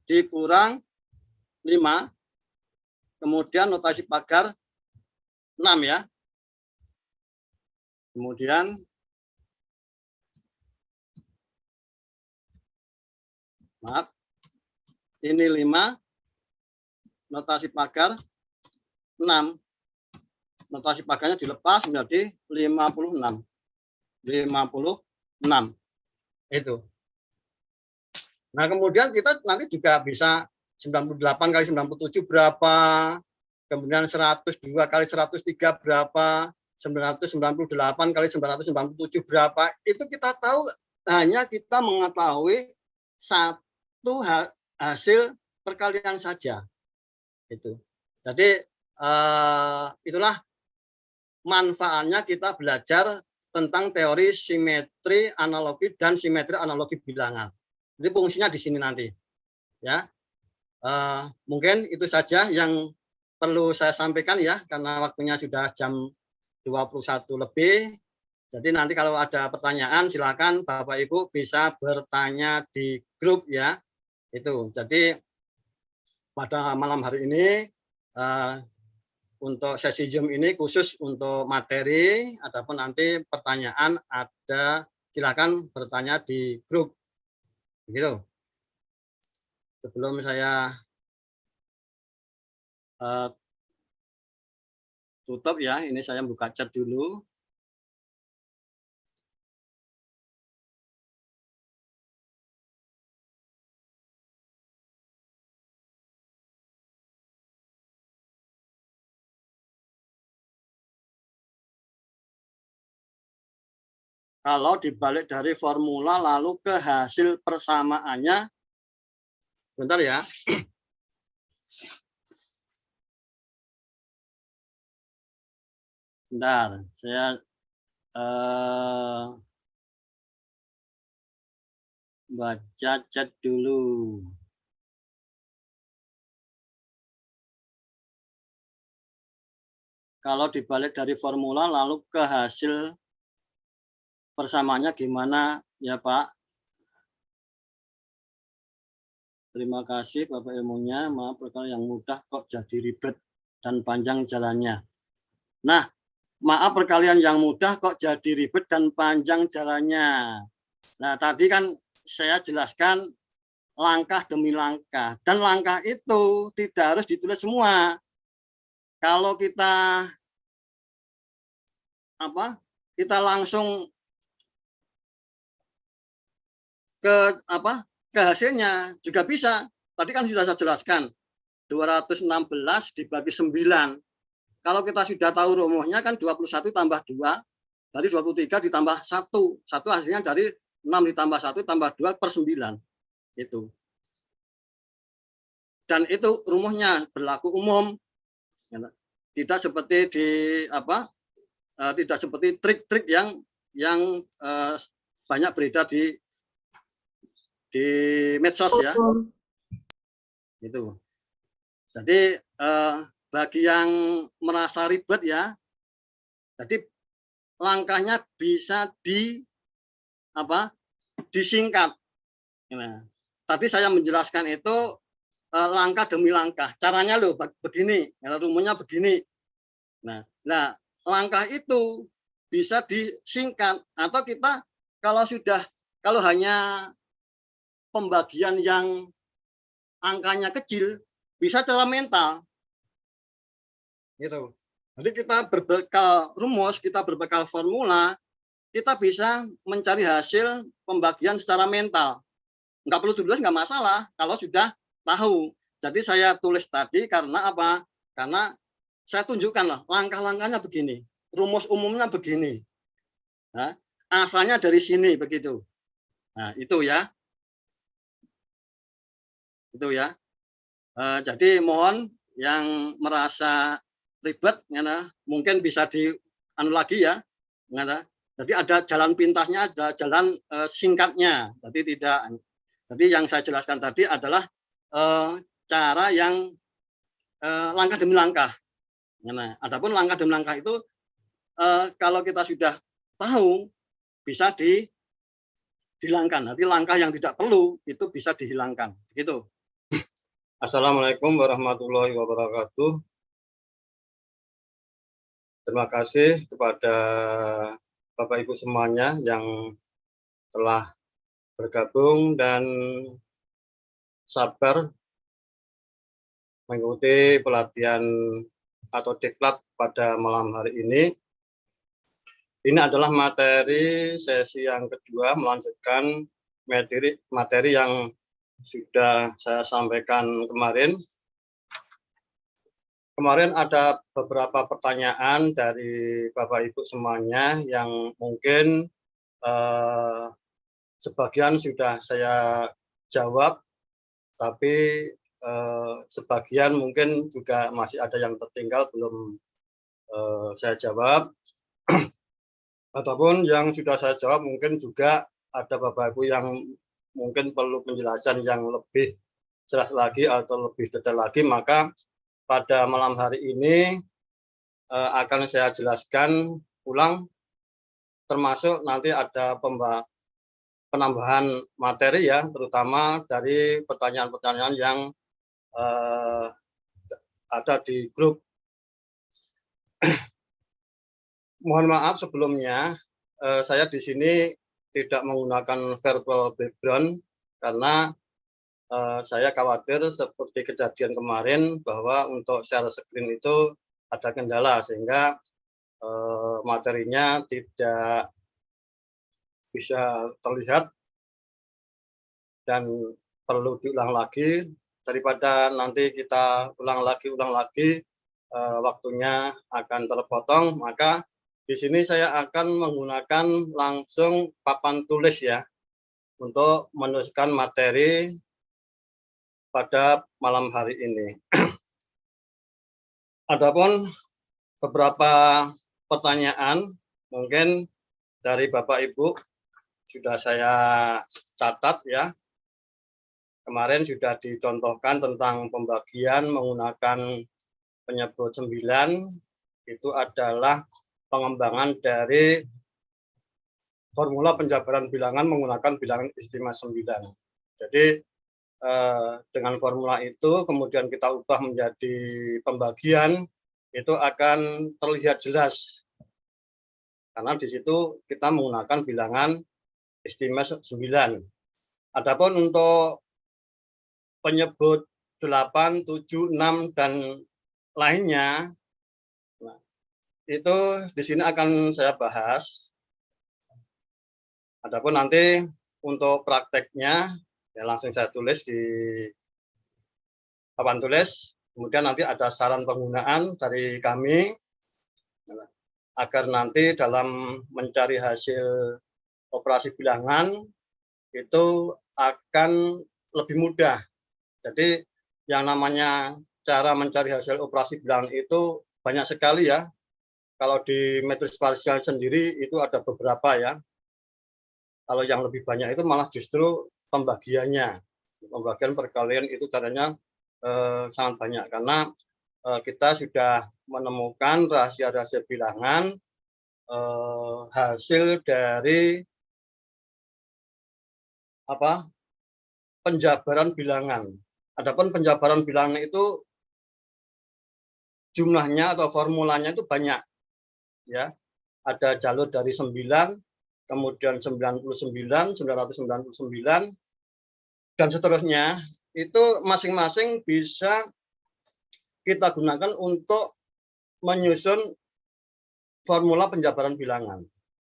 dikurang 5, kemudian notasi pagar 6 ya. Kemudian maaf, ini 5, notasi pagar 6. Notasi pagarnya dilepas menjadi 56. 56. Itu. Nah, kemudian kita nanti juga bisa 98 kali 97 berapa, kemudian 102 kali 103 berapa, 998 kali 997 berapa. Itu kita tahu hanya kita mengetahui satu hasil perkalian saja. Itu. Jadi itulah manfaatnya kita belajar tentang teori simetri analogi dan simetri analogi bilangan. Jadi fungsinya di sini nanti. Ya, mungkin itu saja yang perlu saya sampaikan ya, karena waktunya sudah jam 21 lebih. Jadi nanti kalau ada pertanyaan silakan Bapak Ibu bisa bertanya di grup ya. Itu. Jadi pada malam hari ini untuk sesi Zoom ini khusus untuk materi, adapun nanti pertanyaan ada silakan bertanya di grup. Begitu. Sebelum saya tutup ya, ini saya buka chat dulu. Kalau dibalik dari formula lalu ke hasil persamaannya, bentar ya. Bentar, saya baca chat dulu. Kalau dibalik dari formula lalu ke hasil persamaannya gimana ya Pak? Terima kasih Bapak ilmunya. Maaf perkara yang mudah kok jadi ribet dan panjang jalannya. Nah, maaf perkalian yang mudah kok jadi ribet dan panjang jalannya. Nah, tadi kan saya jelaskan langkah demi langkah. Dan langkah itu tidak harus ditulis semua. Kalau kita kita langsung ke hasilnya juga bisa. Tadi kan sudah saya jelaskan. 216 dibagi 9. Kalau kita sudah tahu rumusnya kan 21 tambah 2, dari 23 ditambah 1. 1 hasilnya dari 6 ditambah 1 tambah 2 per 9. Itu. Dan itu rumusnya berlaku umum. Tidak seperti tidak seperti trik-trik yang banyak beredar di medsos ya. Itu. Jadi bagi yang merasa ribet ya, jadi langkahnya bisa disingkat. Nah, tadi saya menjelaskan itu langkah demi langkah. Caranya loh begini, rumusnya begini. Nah, langkah itu bisa disingkat atau kita kalau hanya pembagian yang angkanya kecil, bisa cara mental. Gitu. Jadi kita berbekal rumus, kita berbekal formula, kita bisa mencari hasil pembagian secara mental. Nggak perlu ditulis, nggak masalah kalau sudah tahu. Jadi saya tulis tadi karena apa? Karena saya tunjukkan lah langkah-langkahnya begini, rumus umumnya begini. Nah, asalnya dari sini begitu. Nah, itu ya. Itu ya. Jadi mohon yang merasa ribet mungkin bisa lagi ya. Jadi ada jalan pintasnya, ada jalan singkatnya. Jadi yang saya jelaskan tadi adalah cara yang langkah demi langkah. Nah, adapun langkah demi langkah itu kalau kita sudah tahu bisa dihilangkan. Nanti langkah yang tidak perlu itu bisa dihilangkan. Begitu. Assalamualaikum warahmatullahi wabarakatuh. Terima kasih kepada Bapak Ibu semuanya yang telah bergabung dan sabar mengikuti pelatihan atau diklat pada malam hari ini. Ini adalah materi sesi yang kedua, melanjutkan materi yang sudah saya sampaikan kemarin. Kemarin ada beberapa pertanyaan dari Bapak Ibu semuanya yang mungkin sebagian sudah saya jawab, tapi sebagian mungkin juga masih ada yang tertinggal belum saya jawab. Ataupun yang sudah saya jawab mungkin juga ada Bapak Ibu yang mungkin perlu penjelasan yang lebih jelas lagi atau lebih detail lagi, maka pada malam hari ini akan saya jelaskan ulang, termasuk nanti ada penambahan materi ya, terutama dari pertanyaan-pertanyaan yang ada di grup. Mohon maaf sebelumnya, saya di sini tidak menggunakan virtual background karena saya khawatir seperti kejadian kemarin bahwa untuk share screen itu ada kendala sehingga materinya tidak bisa terlihat dan perlu diulang lagi. Daripada nanti kita ulang lagi, waktunya akan terpotong, maka di sini saya akan menggunakan langsung papan tulis ya untuk menuliskan materi pada malam hari ini. Adapun beberapa pertanyaan mungkin dari Bapak Ibu sudah saya catat ya. Kemarin sudah dicontohkan tentang pembagian menggunakan penyebut 9, itu adalah pengembangan dari formula penjabaran bilangan menggunakan bilangan istimewa 9. Jadi dengan formula itu kemudian kita ubah menjadi pembagian, itu akan terlihat jelas. Karena di situ kita menggunakan bilangan istimewa 9. Adapun untuk penyebut 8, 7, 6 dan lainnya, itu di sini akan saya bahas. Adapun nanti untuk prakteknya ya langsung saya tulis di papan tulis. Kemudian nanti ada saran penggunaan dari kami agar nanti dalam mencari hasil operasi bilangan itu akan lebih mudah. Jadi yang namanya cara mencari hasil operasi bilangan itu banyak sekali ya. Kalau di matriks parsial sendiri itu ada beberapa ya. Kalau yang lebih banyak itu malah justru pembagiannya. Pembagian perkalian itu caranya sangat banyak karena kita sudah menemukan rahasia-rahasia bilangan hasil dari penjabaran bilangan. Adapun penjabaran bilangan itu jumlahnya atau formulanya itu banyak ya. Ada jalur dari 9, kemudian 99, 999 dan seterusnya. itu masing-masing bisa kita gunakan untuk menyusun formula penjabaran bilangan.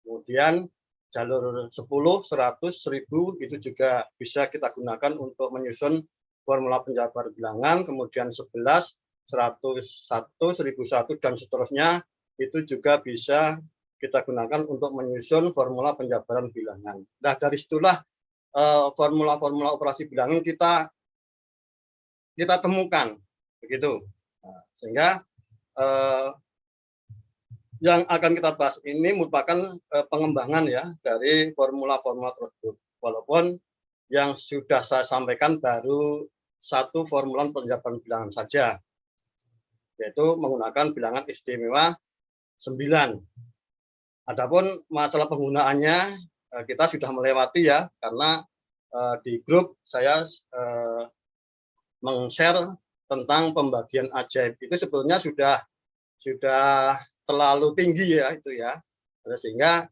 Kemudian jalur 10, 100, 1000 itu juga bisa kita gunakan untuk menyusun formula penjabaran bilangan. Kemudian 11, 101, 1001 dan seterusnya itu juga bisa kita gunakan untuk menyusun formula penjabaran bilangan. Nah, dari situlah formula-formula operasi bilangan kita temukan begitu. Nah, sehingga yang akan kita bahas ini merupakan pengembangan ya dari formula-formula tersebut. Walaupun yang sudah saya sampaikan baru satu formula penjabaran bilangan saja, yaitu menggunakan bilangan istimewa 9. Adapun masalah penggunaannya kita sudah melewati ya, karena di grup saya meng-share tentang pembagian ajaib itu sebetulnya sudah terlalu tinggi ya itu ya, sehingga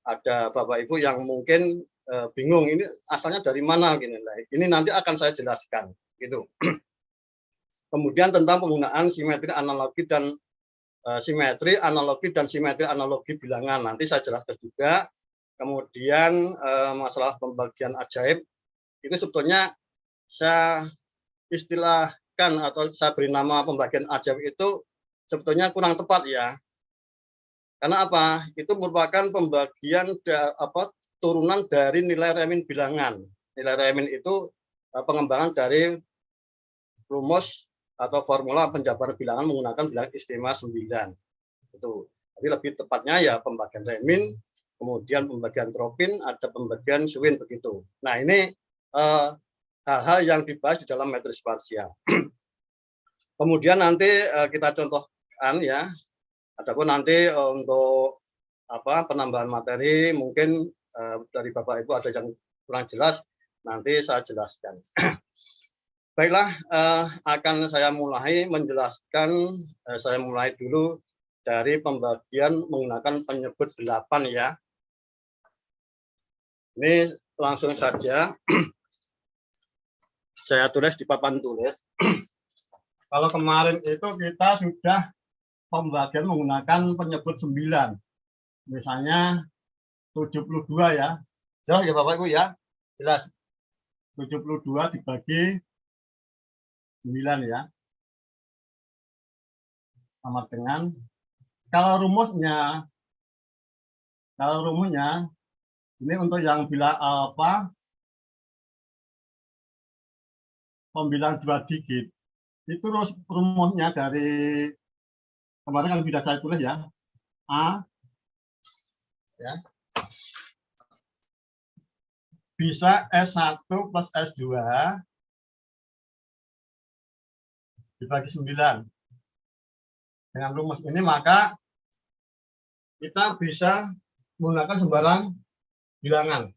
ada Bapak Ibu yang mungkin bingung ini asalnya dari mana gini. Ini nanti akan saya jelaskan gitu. Kemudian tentang penggunaan simetri analogi dan simetri analogi bilangan nanti saya jelaskan juga. Kemudian masalah pembagian ajaib itu sebetulnya saya istilahkan atau saya beri nama pembagian ajaib itu sebetulnya kurang tepat ya. Karena apa? Itu merupakan pembagian turunan dari nilai remin bilangan. Nilai remin itu pengembangan dari rumus atau formula penjabaran bilangan menggunakan bilangan istimewa 9. Itu. Tapi lebih tepatnya ya pembagian remin, kemudian pembagian tropin, ada pembagian Schwinn begitu. Nah, ini hal-hal yang dibahas di dalam matriks parsial. Kemudian nanti kita contohkan ya. Adapun nanti untuk penambahan materi mungkin dari Bapak Ibu ada yang kurang jelas, nanti saya jelaskan. Baiklah, akan saya mulai menjelaskan. Saya mulai dulu dari pembagian menggunakan penyebut 8 ya. Ini langsung saja saya tulis di papan tulis. Kalau kemarin itu kita sudah pembagian menggunakan penyebut 9. Misalnya 72 ya. Jelas ya Bapak Ibu ya? Jelas. 72 dibagi 9 ya. Sama dengan kalau rumusnya ini untuk yang pembilang 2 digit. Itu rumusnya dari kemarin kan sudah saya tulis ya, A ya, bisa S1 plus S2 dibagi 9. Dengan rumus ini maka kita bisa menggunakan sembarang bilangan.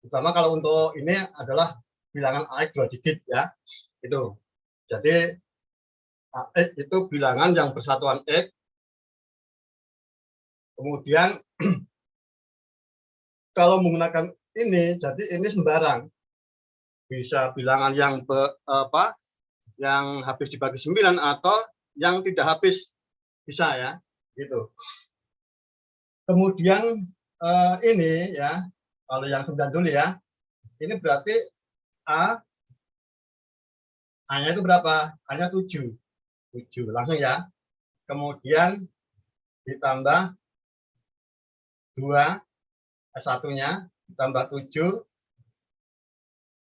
Terutama kalau untuk ini adalah bilangan AX 2 digit ya. Itu. Jadi AX itu bilangan yang bersatuan X. Kemudian kalau menggunakan ini, jadi ini sembarang. Bisa bilangan yang yang habis dibagi 9 atau yang tidak habis, bisa ya, gitu. Kemudian ini ya, kalau yang 9 dulu ya, ini berarti A-nya itu berapa? A-nya 7. 7 langsung ya. Kemudian ditambah 2 S1-nya ditambah 7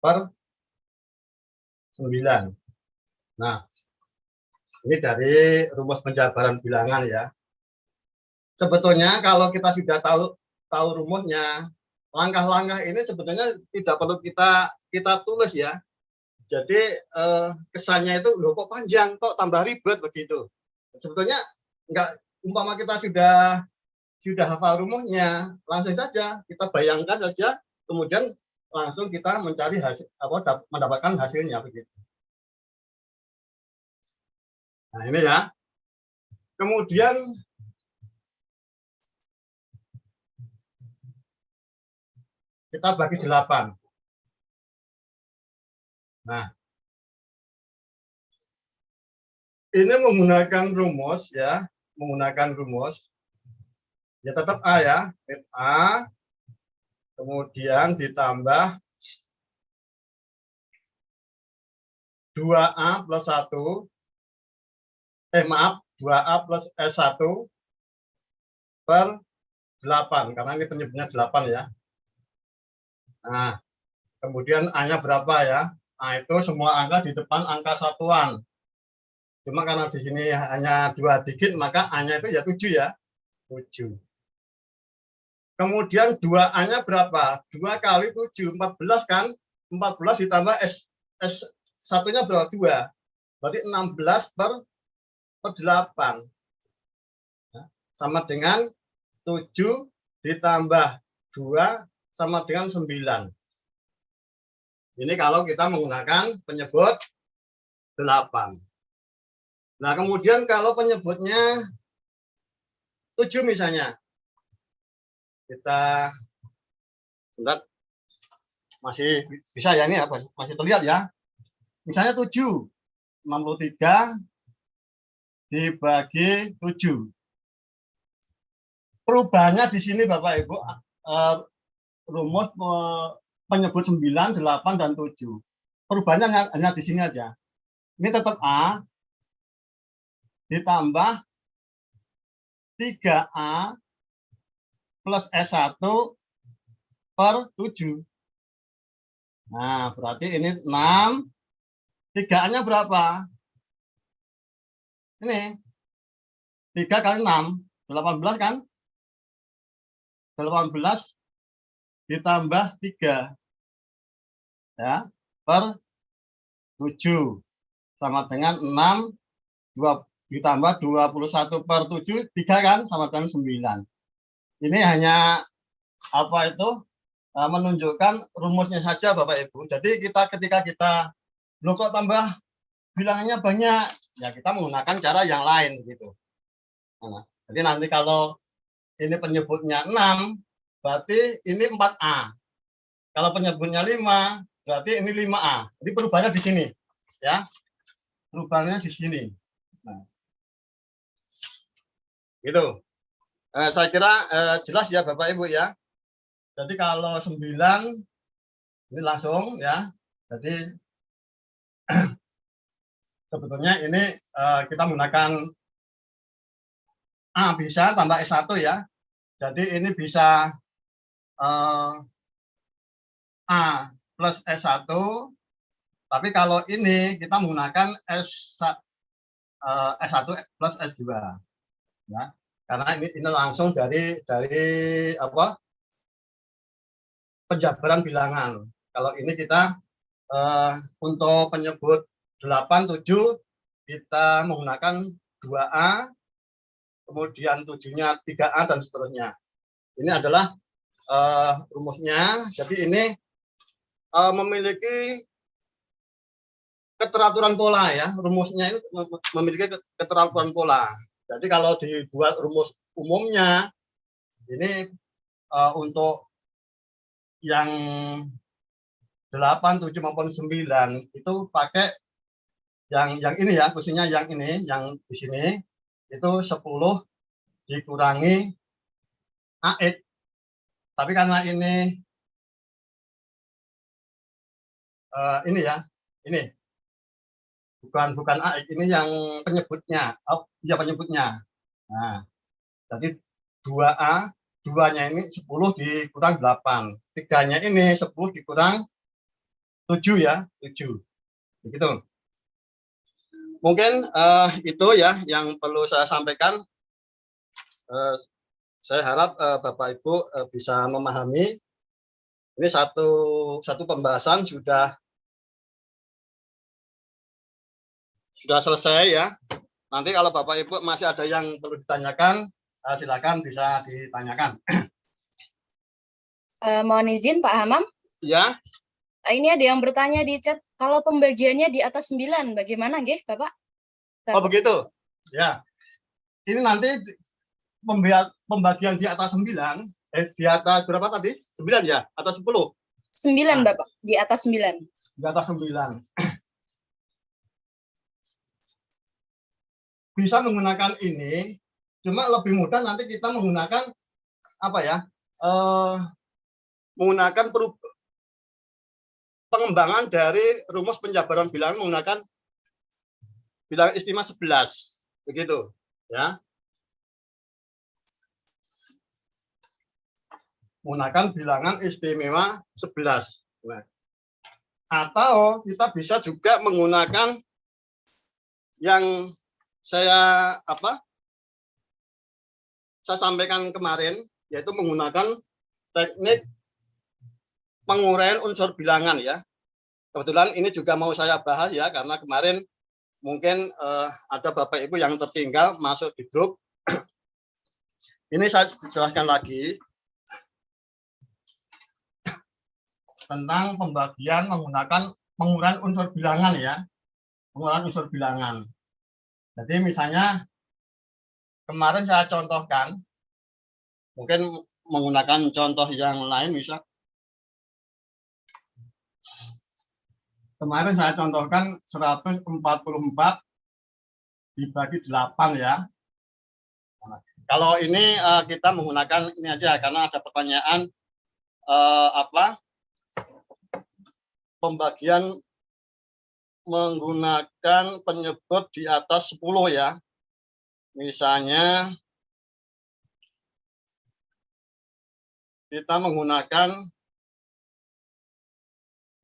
per 9. Nah, ini dari rumus penjabaran bilangan ya. Sebetulnya kalau kita sudah tahu rumusnya, langkah-langkah ini sebetulnya tidak perlu kita tulis ya. Jadi kesannya itu loh kok panjang, kok tambah ribet begitu. Sebetulnya enggak, umpama kita sudah hafal rumusnya, langsung saja kita bayangkan saja, kemudian langsung kita mencari hasil mendapatkan hasilnya begitu. Nah, ini ya. Kemudian kita bagi 8. Nah, ini menggunakan rumus ya, ya tetap A ya, A, kemudian ditambah 2A plus 1, maaf, 2A plus S1 per 8, karena ini penyebutnya 8 ya. Nah, kemudian A-nya berapa ya? A itu semua angka di depan angka satuan. Cuma karena di sini hanya 2 digit, maka A-nya itu ya 7 ya. 7. Kemudian 2A-nya berapa? 2 kali 7, 14 kan? 14 ditambah S1-nya berapa? 2. Berarti 16 per 8. Sama dengan 7 ditambah 2 sama dengan 9. Ini kalau kita menggunakan penyebut 8. Nah, kemudian kalau penyebutnya 7 misalnya. Kita bentar, masih bisa ya, ini apa? Masih terlihat ya. Misalnya 7, 63 dibagi 7. Perubahannya di sini Bapak Ibu, rumus penyebut 9, 8, dan 7. Perubahannya hanya di sini aja. Ini tetap A ditambah 3A plus S1 per 7. Nah, berarti ini 6. 3A-nya berapa? Ini 3 kali 6, 18 kan? 18 ditambah 3 ya, per 7 sama dengan 6, 2 ditambah 21 per 7, 3 kan, sama dengan 9. Ini hanya apa itu, menunjukkan rumusnya saja Bapak Ibu. Jadi ketika kita loh kok tambah bilangannya banyak, ya kita menggunakan cara yang lain gitu. Nah, jadi nanti kalau ini penyebutnya 6, berarti ini 4A. Kalau penyebutnya 5, berarti ini 5A. Jadi perubahannya di sini ya. Perubahannya di sini. Nah, gitu. Saya kira jelas ya Bapak Ibu ya. Jadi kalau 9 ini langsung ya. Jadi sebetulnya ini kita menggunakan A bisa tambah S1 ya. Jadi ini bisa A plus S1. Tapi kalau ini kita menggunakan S1 plus S2. Ya. Karena ini langsung dari apa? Penjabaran bilangan. Kalau ini kita untuk penyebut 8, 7 kita menggunakan 2A, kemudian 7-nya 3A dan seterusnya. Ini adalah rumusnya. Jadi ini memiliki keteraturan pola ya. Rumusnya itu memiliki keteraturan pola. Jadi kalau dibuat rumus umumnya ini untuk yang 8, 7 maupun 9 itu pakai yang ini ya, khususnya yang ini, yang di sini itu 10 dikurangi AX. Tapi karena ini ya, ini bukan AX, ini yang penyebutnya. Oh, iya penyebutnya. Nah, jadi 2A, 2-nya ini 10 dikurang 8. 3-nya ini 10 dikurang 7 ya, 7. Begitu. Mungkin itu ya yang perlu saya sampaikan. Saya harap Bapak Ibu bisa memahami. Ini satu pembahasan sudah selesai ya. Nanti kalau Bapak Ibu masih ada yang perlu ditanyakan, silakan bisa ditanyakan. Mohon izin Pak Hamam. Ya. Ini ada yang bertanya di chat, kalau pembagiannya di atas 9, bagaimana nggih Bapak? Oh begitu. Ya. Ini nanti pembagian di atas 9, di atas berapa tadi? 9 ya? Atau 10? 9 Bapak, di atas 9. di atas 9. Bisa menggunakan ini, cuma lebih mudah nanti kita menggunakan apa ya? Menggunakan pengembangan dari rumus penjabaran bilangan menggunakan bilangan istimewa 11, begitu ya. Menggunakan bilangan istimewa 11. Nah, atau kita bisa juga menggunakan yang saya sampaikan kemarin, yaitu menggunakan teknik penguraian unsur bilangan ya. Kebetulan ini juga mau saya bahas ya, karena kemarin mungkin ada Bapak Ibu yang tertinggal masuk di grup. Ini saya jelaskan lagi tentang pembagian menggunakan penguraian unsur bilangan ya. Penguraian unsur bilangan. Jadi misalnya kemarin saya contohkan, mungkin menggunakan contoh yang lain bisa. Kemarin saya contohkan 144 dibagi 8 ya. Kalau ini kita menggunakan ini aja karena ada pertanyaan pembagian menggunakan penyebut di atas 10 ya. Misalnya kita menggunakan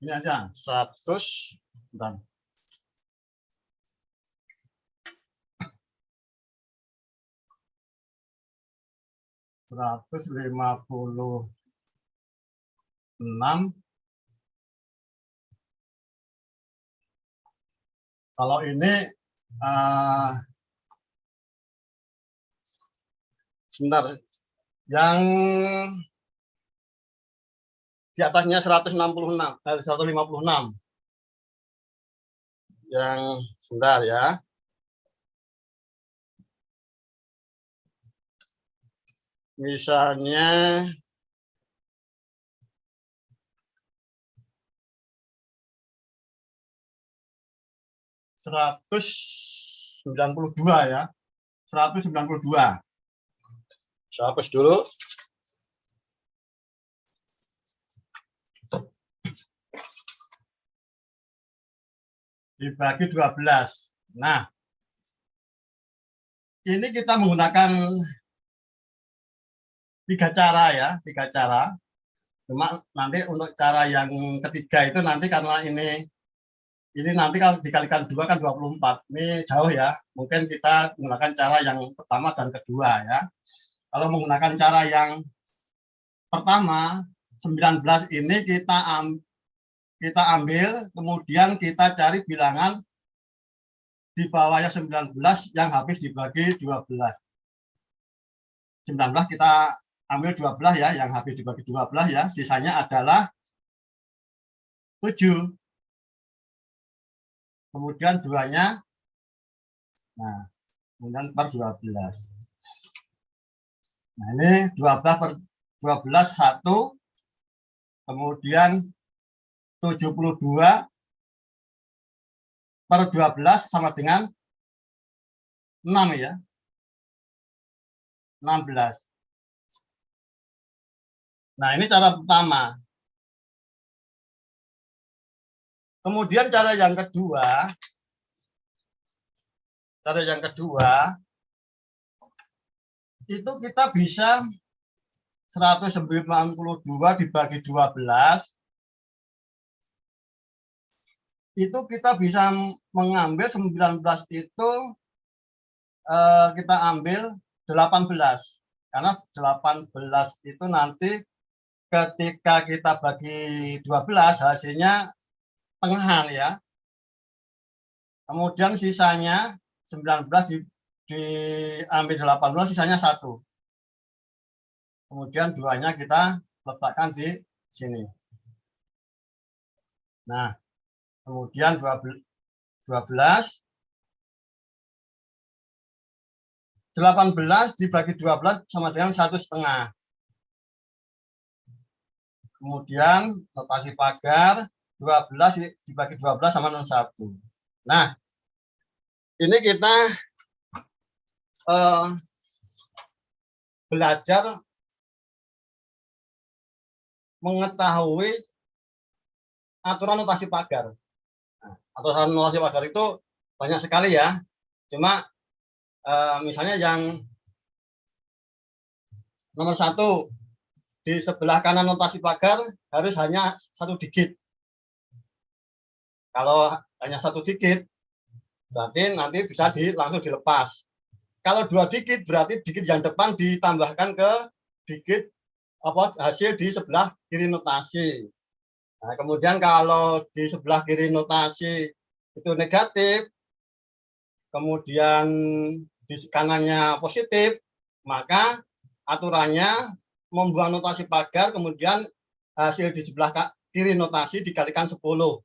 ini aja 100 dan 156. Kalau ini sebentar, yang di atasnya 156 dari 156. Yang sebentar ya. Misalnya $192 ya. 192. Saya hapus dulu. Dibagi 12. Nah, ini kita menggunakan 3 cara ya, 3 cara. Cuma nanti untuk cara yang ketiga itu nanti karena ini nanti kalau dikalikan 2 kan 24. Ini jauh ya. Mungkin kita menggunakan cara yang pertama dan kedua ya. Kalau menggunakan cara yang pertama, 19 ini kita ambil, kemudian kita cari bilangan di bawahnya 19 yang habis dibagi 12. 19 kita ambil 12 ya, yang habis dibagi 12 ya, sisanya adalah 7. Kemudian 2-nya, nah, kemudian per 12. Nah, ini 12 per 12, 1. Kemudian 72 per 12 sama dengan 6 ya. 16. Nah, ini cara pertama. Kemudian cara yang kedua itu kita bisa 192 dibagi 12, itu kita bisa mengambil 19 itu kita ambil 18, karena 18 itu nanti ketika kita bagi 12 hasilnya tengahan ya. Kemudian sisanya 19 diambil 18, sisanya 1. Kemudian 2-nya kita letakkan di sini. Nah, kemudian 12 18 dibagi 12 sama dengan 1,5. Kemudian notasi pagar 12 dibagi 12 sama 01. Nah, ini kita belajar mengetahui aturan notasi pagar. Nah, aturan notasi pagar itu banyak sekali ya. Cuma misalnya yang nomor 1, di sebelah kanan notasi pagar harus hanya 1 digit. Kalau hanya 1 digit, berarti nanti bisa langsung dilepas. Kalau 2 digit, berarti digit yang depan ditambahkan ke digit hasil di sebelah kiri notasi. Nah, kemudian kalau di sebelah kiri notasi itu negatif, kemudian di kanannya positif, maka aturannya membuang notasi pagar, kemudian hasil di sebelah kiri notasi dikalikan 10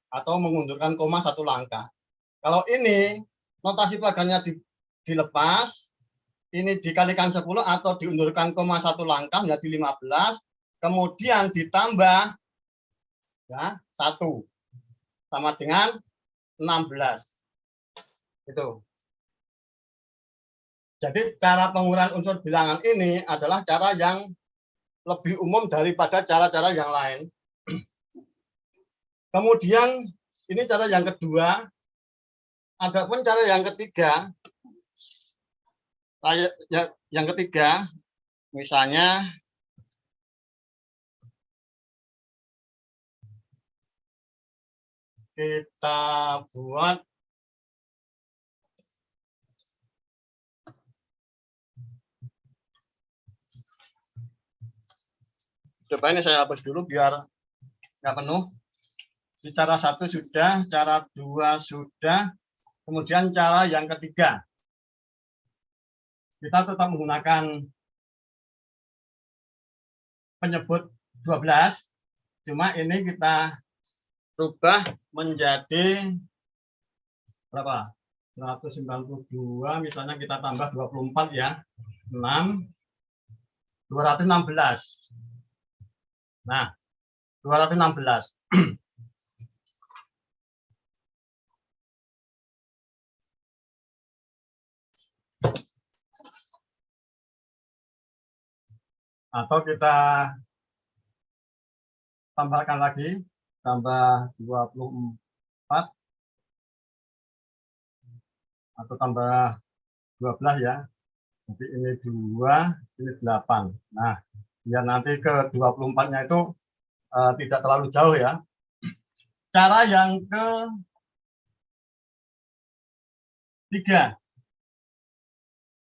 atau mengundurkan koma 1 langkah. Kalau ini notasi pagarnya dilepas, ini dikalikan 10 atau diundurkan koma 1 langkah menjadi 15, kemudian ditambah ya 1 sama dengan 16. Itu. Jadi cara pengurangan unsur bilangan ini adalah cara yang lebih umum daripada cara-cara yang lain. Kemudian ini cara yang kedua. Adapun cara yang ketiga, misalnya kita buat coba ini saya hapus dulu biar nggak penuh. Di cara 1 sudah, cara 2 sudah, kemudian cara yang ketiga. Kita tetap menggunakan penyebut 12, cuma ini kita rubah menjadi berapa? 192, misalnya kita tambah 24 ya. 6, 216. Nah, 216. Atau kita tambahkan lagi, tambah 24 atau tambah 12 ya. Jadi ini 2, ini 8. Nah, biar nanti ke 24-nya itu tidak terlalu jauh ya. Cara yang ketiga.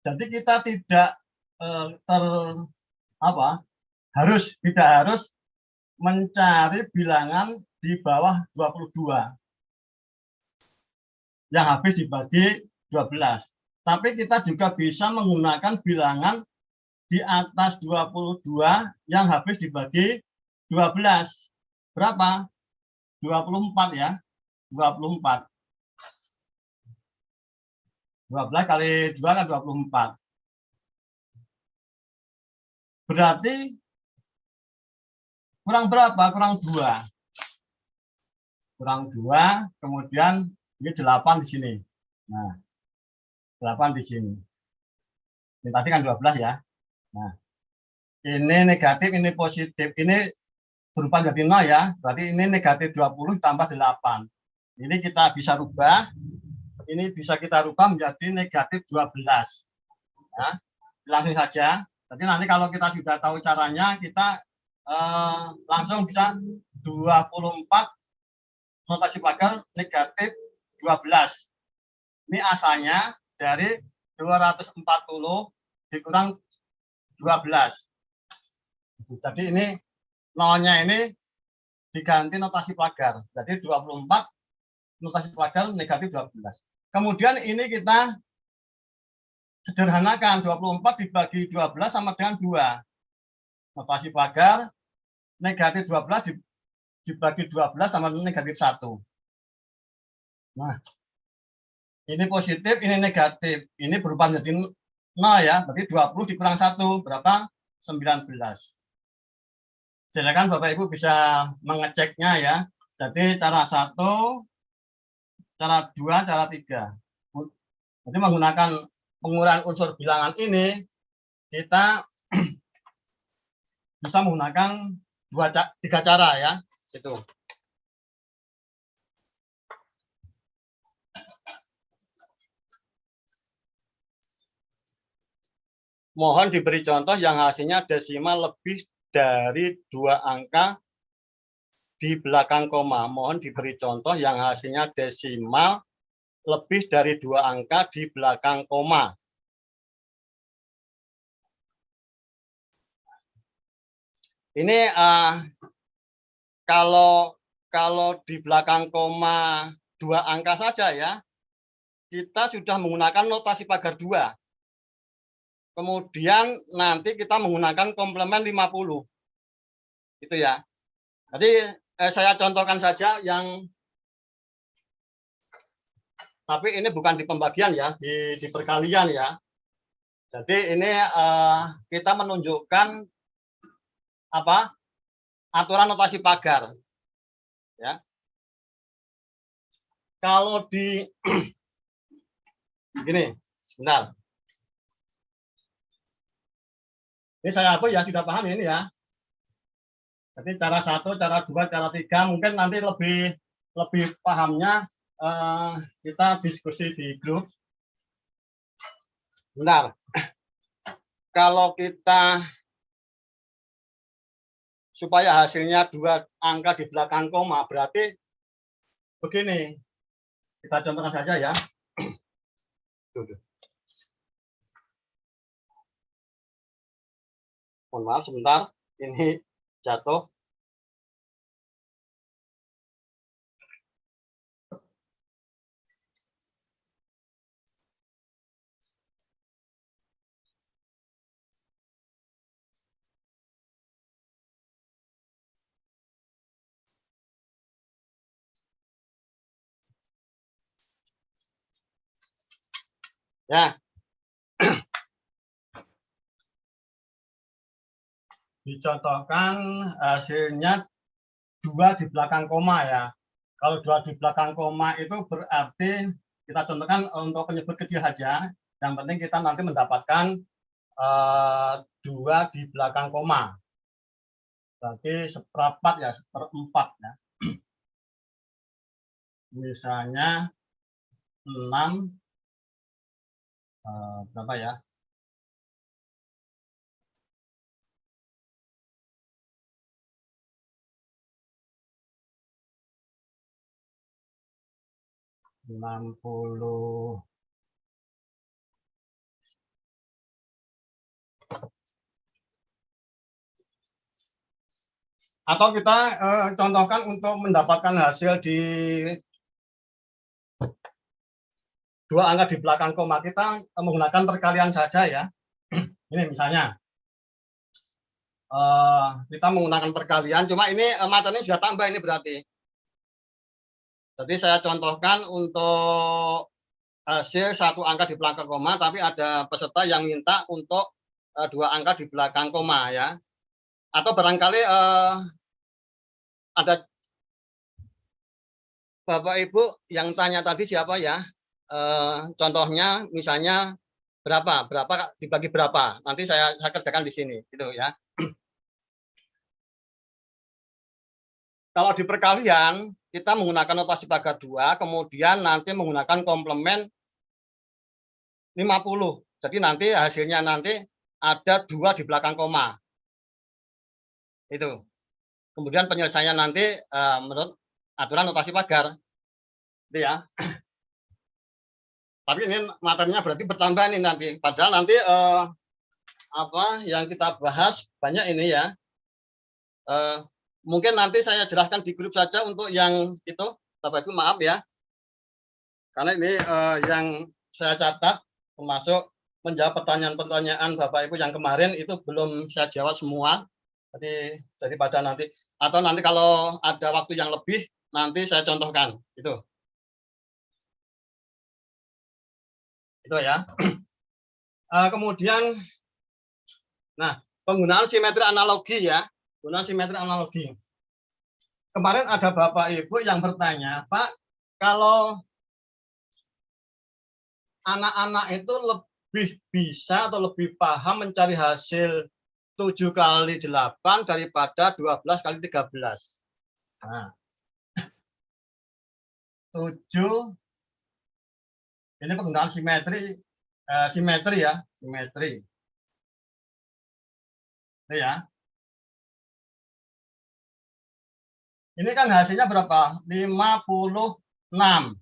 Jadi kita tidak tidak harus mencari bilangan di bawah 22 yang habis dibagi 12. Tapi kita juga bisa menggunakan bilangan di atas 22 yang habis dibagi 12. Berapa? 24 ya. 24. 12 kali 2 kan 24. Berarti kurang berapa? Kurang 2. Kurang 2, kemudian ini 8 di sini. Nah, 8 di sini. Ini tadi kan 12 ya. Nah, ini negatif, ini positif. Ini berubah jadi 0 ya. Berarti ini negatif 20 tambah 8. Ini kita bisa rubah. Ini bisa kita rubah menjadi negatif 12. Ya, langsung saja. Jadi nanti kalau kita sudah tahu caranya, kita langsung bisa 24 notasi pagar negatif 12. Ini asalnya dari 240 dikurang 12. Jadi ini nolnya ini diganti notasi pagar. Jadi 24 notasi pagar negatif 12. Kemudian ini kita sederhanakan, 24 dibagi 12 sama dengan 2. Notasi pagar negatif 12 dibagi 12 sama dengan negatif 1. Nah, ini positif, ini negatif. Ini berubah menjadi 0 ya, berarti 20 dikurang 1, berapa? 19. Silakan Bapak Ibu bisa mengeceknya ya. Jadi cara 1, cara 2, cara 3. Jadi menggunakan penguraian unsur bilangan ini, kita bisa menggunakan 3 cara ya. Itu. Mohon diberi contoh yang hasilnya desimal lebih dari 2 angka di belakang koma. Mohon diberi contoh yang hasilnya desimal lebih dari 2 angka di belakang koma. Ini kalau di belakang koma 2 angka saja ya, kita sudah menggunakan notasi pagar 2. Kemudian nanti kita menggunakan komplement 50. Itu ya. Jadi saya contohkan saja yang, tapi ini bukan di pembagian ya, di perkalian ya. Jadi ini kita menunjukkan aturan notasi pagar. Ya. Kalau di gini, sebentar. Ini saya hapus ya, sudah paham ini ya. Jadi cara 1, cara 2, cara 3 mungkin nanti lebih pahamnya kita diskusi di grup. Benar. Kalau kita supaya hasilnya 2 angka di belakang koma, berarti begini. Kita contohkan saja ya. Mohon maaf sebentar, ini jatuh. Ya. Dicontohkan hasilnya 2 di belakang koma ya. Kalau 2 di belakang koma itu berarti kita contohkan untuk penyebut kecil saja. Yang penting kita nanti mendapatkan 2 di belakang koma. Berarti seperempat ya, seperempat ya. Misalnya 6 berapa ya? 60. Atau kita contohkan untuk mendapatkan hasil di 2 angka di belakang koma, kita menggunakan perkalian saja ya. Ini misalnya kita menggunakan perkalian, cuma ini materinya sudah tambah ini berarti. Jadi saya contohkan untuk hasil 1 angka di belakang koma, tapi ada peserta yang minta untuk 2 angka di belakang koma ya. Atau barangkali ada Bapak Ibu yang tanya tadi siapa ya? Contohnya misalnya berapa dibagi berapa, nanti saya kerjakan di sini gitu ya. Kalau di perkalian kita menggunakan notasi pagar 2, kemudian nanti menggunakan komplement 50. Jadi nanti hasilnya nanti ada 2 di belakang koma. Itu. Kemudian penyelesaiannya nanti menurut aturan notasi pagar. Itu ya. Tapi ini materinya berarti bertambah nih nanti. Padahal nanti yang kita bahas banyak ini ya. Mungkin nanti saya jelaskan di grup saja untuk yang itu, Bapak Ibu maaf ya. Karena ini yang saya catat termasuk menjawab pertanyaan-pertanyaan Bapak Ibu yang kemarin itu belum saya jawab semua. Jadi daripada nanti, atau nanti kalau ada waktu yang lebih nanti saya contohkan itu. Itu ya. Kemudian nah, penggunaan simetri analogi ya. Penggunaan simetri analogi. kemarin ada Bapak Ibu yang bertanya, Pak, kalau anak-anak itu lebih bisa atau lebih paham mencari hasil 7 kali 8 daripada 12 kali 13. Nah, 7, ini penggunaan simetri ya, simetri. Ini ya. Ini kan hasilnya berapa? 56. 56.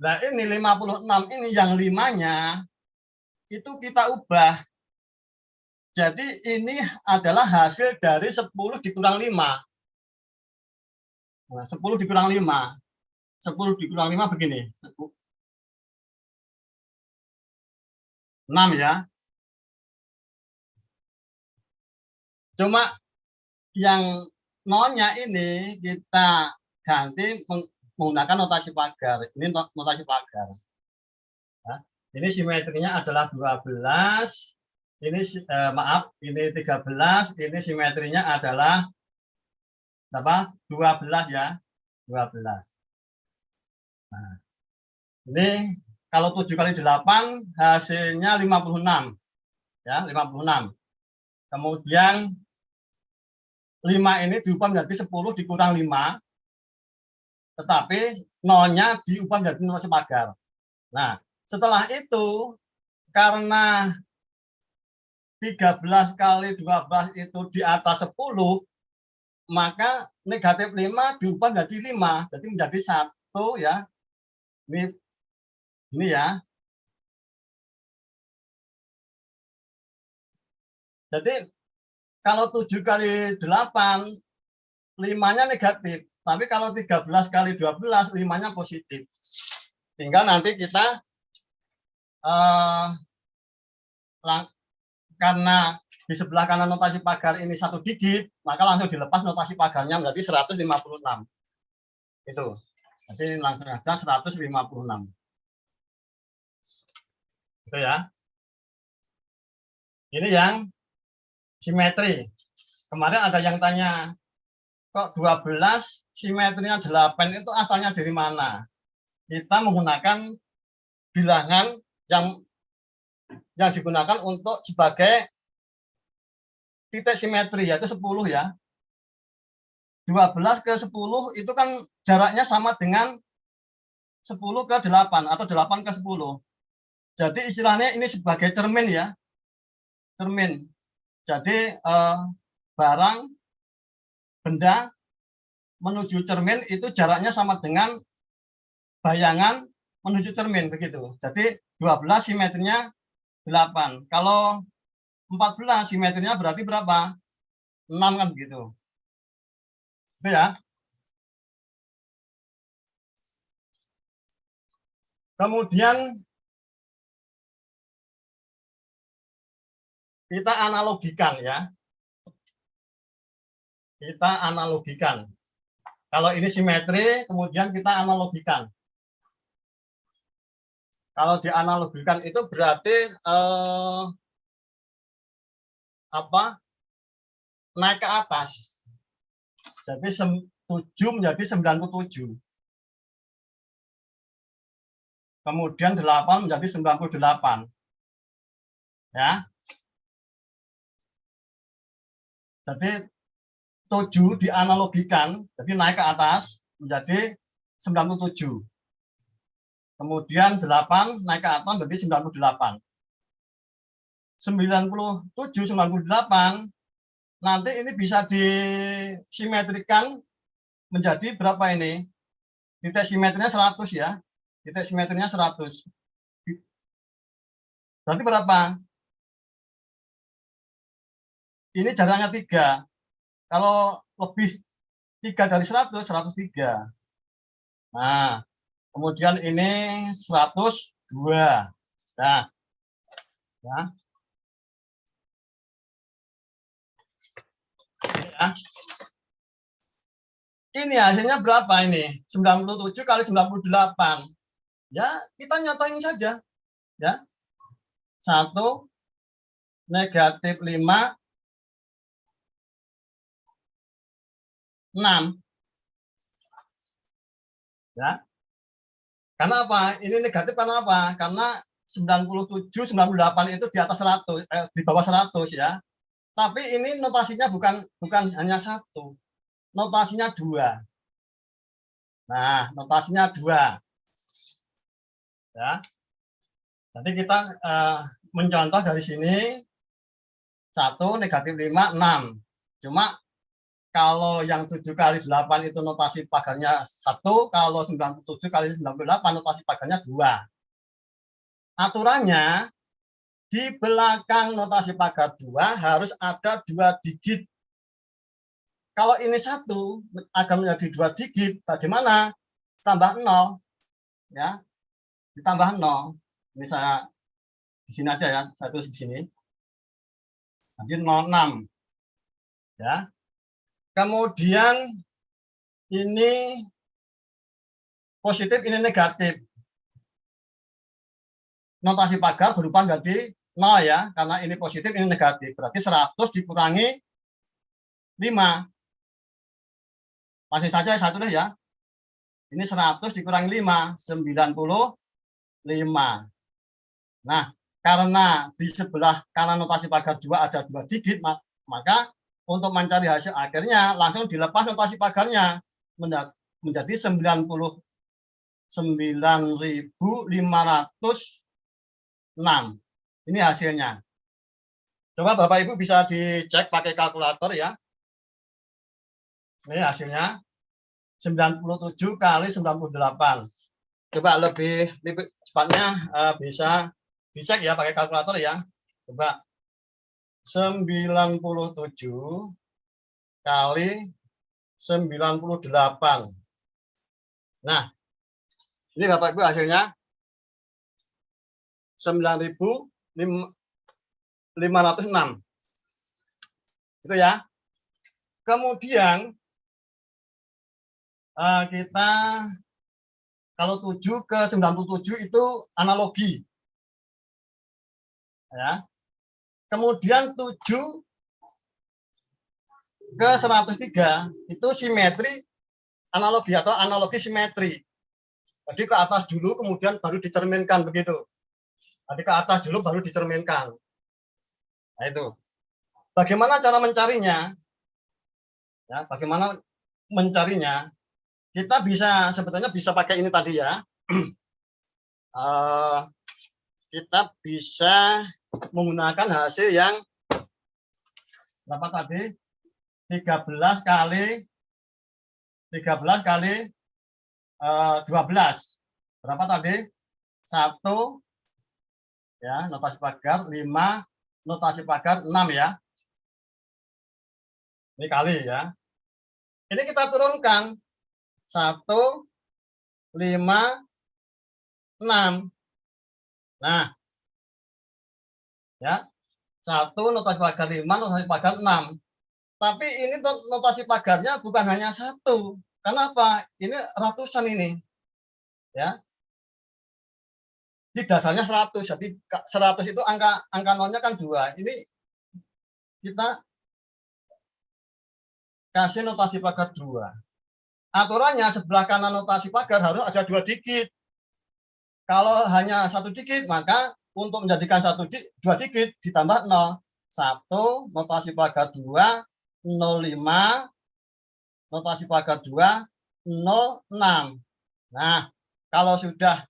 Nah, ini 56 ini yang 5-nya itu kita ubah. Jadi ini adalah hasil dari 10 dikurang 5. Nah, 10 dikurang 5. 10 dikurang 5 begini. 6 ya. Cuma yang nolnya ini kita ganti menggunakan notasi pagar. Ini notasi pagar. Nah, ini simetrinya adalah 12. Ini maaf, ini 13. Ini simetrinya adalah apa? 12 ya. 12. Nah, ini kalau 7 kali 8 hasilnya 56. Ya, 56. Kemudian 5 ini diubah menjadi 10 dikurang 5. Tetapi nolnya diubah menjadi notasi pagar. Nah, setelah itu karena 13 kali 12 itu di atas 10, maka negatif 5 diubah menjadi 5, jadi menjadi 1 ya. Ini ya. Jadi kalau 7 kali 8, 5-nya negatif. Tapi kalau 13 kali 12, 5-nya positif. Tinggal nanti kita karena di sebelah kanan notasi pagar ini 1 digit, maka langsung dilepas notasi pagarnya menjadi 156. Itu. Jadi langsung aja 156. Itu ya. Ini yang simetri. Kemarin ada yang tanya, kok 12 simetrinya 8 itu asalnya dari mana? Kita menggunakan bilangan yang digunakan untuk sebagai titik simetri, yaitu 10 ya. 12 ke 10 itu kan jaraknya sama dengan 10 ke 8 atau 8 ke 10. Jadi istilahnya ini sebagai cermin ya. Cermin. Jadi barang, benda menuju cermin itu jaraknya sama dengan bayangan menuju cermin begitu. Jadi 12 simetrinya 8. Kalau 14 simetrinya berarti berapa? 6 kan begitu. Itu ya. Kemudian kita analogikan ya. Kita analogikan. Kalau ini simetri, kemudian kita analogikan. Kalau dianalogikan itu berarti naik ke atas. Jadi 7 menjadi 97. Kemudian 8 menjadi 98. Ya. Jadi 7 dianalogikan, jadi naik ke atas menjadi 97. Kemudian 8 naik ke atas menjadi 98. 97, 98, nanti ini bisa disimetrikan menjadi berapa ini? Titik simetrinya 100 ya. Titik simetrinya 100. Berarti berapa? Ini jaraknya 3. Kalau lebih 3 dari 100, 103. Nah, kemudian ini 102. Nah, ya. Ini hasilnya berapa ini? 97 kali 98. Ya, kita nyatain saja. Ya. 1 negatif 5 6. Ya. Karena apa? Ini negatif karena apa? Karena 97, 98 itu di atas 100, di bawah 100 ya. Tapi ini notasinya bukan hanya 1. Notasinya 2. Nah, notasinya 2. Ya. Jadi kita mencontoh dari sini 1, negatif 5, 6. Cuma kalau yang 7 kali 8 itu notasi pagarnya 1, kalau 97 kali 98 notasi pagarnya 2. Aturannya di belakang notasi pagar 2 harus ada 2 digit. Kalau ini 1 akan menjadi 2 digit, bagaimana? Tambah 0. Ya. Ditambah 0. Ini saya di sini aja ya, saya tulis di sini. Jadi 06. Ya. Kemudian ini positif, ini negatif. Notasi pagar berubah menjadi 0 ya, karena ini positif, ini negatif. Berarti 100 dikurangi 5. Masih saja saya tulis ya. Ini 100 dikurangi 5, 95. Nah, karena di sebelah kanan notasi pagar 2 ada 2 digit, maka untuk mencari hasil akhirnya langsung dilepas notasi pagarnya menjadi 99.506. Ini hasilnya. Coba Bapak Ibu bisa dicek pakai kalkulator ya. Ini hasilnya 97 kali 98. Coba lebih cepatnya bisa dicek ya pakai kalkulator ya. Coba 97 kali 98. Nah, ini Bapak Ibu hasilnya 9.506. Itu ya. Kemudian kita kalau 7 ke 97 itu analogi. Ya. Kemudian 7 ke 103 itu simetri analogi atau analogi simetri. Jadi ke atas dulu kemudian baru dicerminkan begitu. Jadi ke atas dulu baru dicerminkan. Nah itu. Bagaimana cara mencarinya? Ya, bagaimana mencarinya? Kita bisa sebetulnya bisa pakai ini tadi ya. Kita bisa menggunakan hasil yang berapa tadi? 13 kali 12. Berapa tadi? 1 ya, notasi pagar 5, notasi pagar 6 ya. Ini kali ya. Ini kita turunkan 1, 5, 6. Nah, ya, 1 notasi pagar 5, notasi pagar 6. Tapi ini notasi pagarnya bukan hanya 1. Kenapa? Ini ratusan ini. Ya. Di dasarnya 100. Jadi 100 itu angka nolnya kan 2. Ini kita kasih notasi pagar 2. Aturannya sebelah kanan notasi pagar harus ada 2 digit. Kalau hanya 1 digit, maka untuk menjadikan 2 digit ditambah 0. 1 notasi pagar 2, 05, notasi pagar 2, 06. Nah, kalau sudah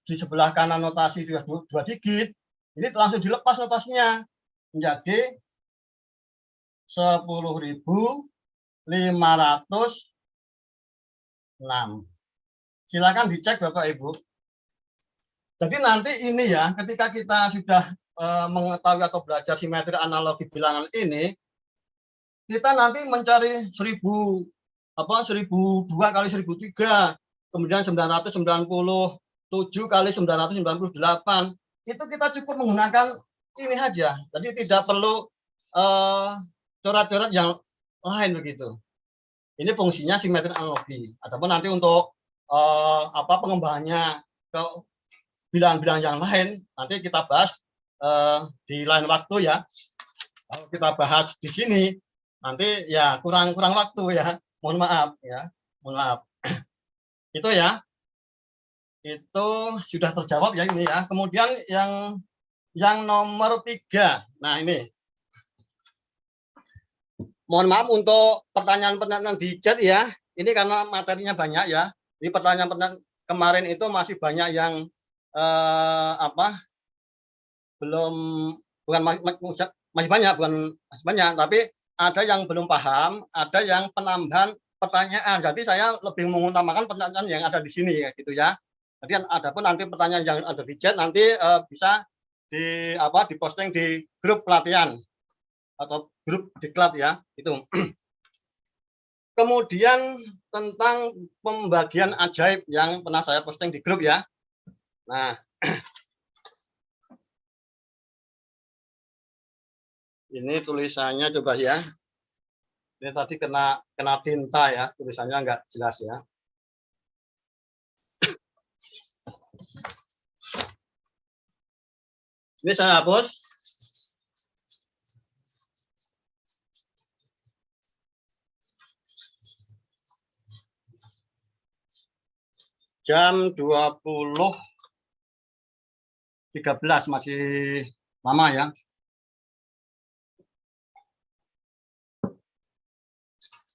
di sebelah kanan notasi 2 digit, ini langsung dilepas notasinya menjadi 10.506. Silakan dicek Bapak Ibu. Jadi nanti ini ya, ketika kita sudah mengetahui atau belajar simetri analogi bilangan ini, kita nanti mencari 1002 kali 1003, kemudian 997 kali 998. Itu kita cukup menggunakan ini saja. Jadi tidak perlu coret-coret yang lain begitu. Ini fungsinya simetri analogi. Ataupun nanti untuk pengembangannya ke bilangan-bilangan yang lain nanti kita bahas di lain waktu ya. Kalau kita bahas di sini Nanti ya kurang waktu ya. Mohon maaf ya. Mohon maaf. Itu ya. Itu sudah terjawab ya ini ya. Kemudian yang nomor 3. Nah, ini. Mohon maaf untuk pertanyaan-pertanyaan di chat ya. Ini karena materinya banyak ya. Di pertanyaan-pertanyaan kemarin itu masih banyak yang belum, bukan masih banyak, tapi ada yang belum paham, ada yang penambahan pertanyaan. Jadi saya lebih mengutamakan pertanyaan yang ada di sini ya gitu ya. Jadi adapun nanti pertanyaan yang ada di chat nanti bisa diposting di grup pelatihan atau grup diklat ya itu. Kemudian tentang pembagian ajaib yang pernah saya posting di grup ya. Nah, ini tulisannya coba ya. Ini tadi kena tinta ya, tulisannya nggak jelas ya. Ini saya hapus. Jam 20.13 masih lama ya.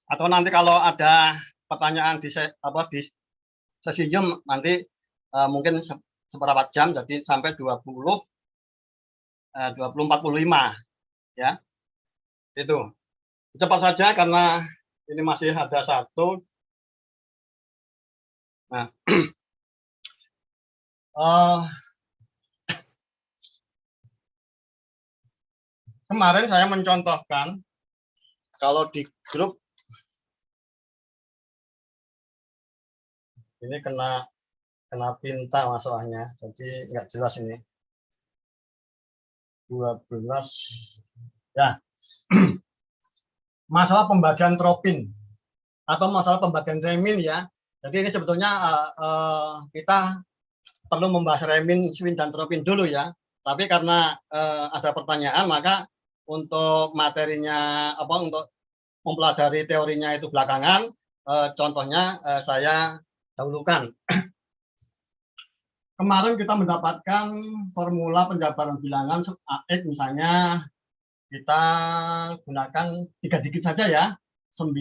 Atau nanti kalau ada pertanyaan di sesi Zoom nanti mungkin seberapa jam, jadi sampai 20.45 ya. Itu cepat saja karena ini masih ada satu. Nah, kemarin saya mencontohkan kalau di grup ini kena tinta masalahnya, jadi nggak jelas ini. 12 ya. Masalah pembagian tropin atau masalah pembagian remin ya. Jadi ini sebetulnya kita perlu membahas remin, swing dan tropin dulu ya. Tapi karena ada pertanyaan, maka untuk materinya untuk mempelajari teorinya itu belakangan, contohnya saya dahulukan. Kemarin kita mendapatkan formula penjabaran bilangan AX, misalnya kita gunakan 3 digit saja ya. 9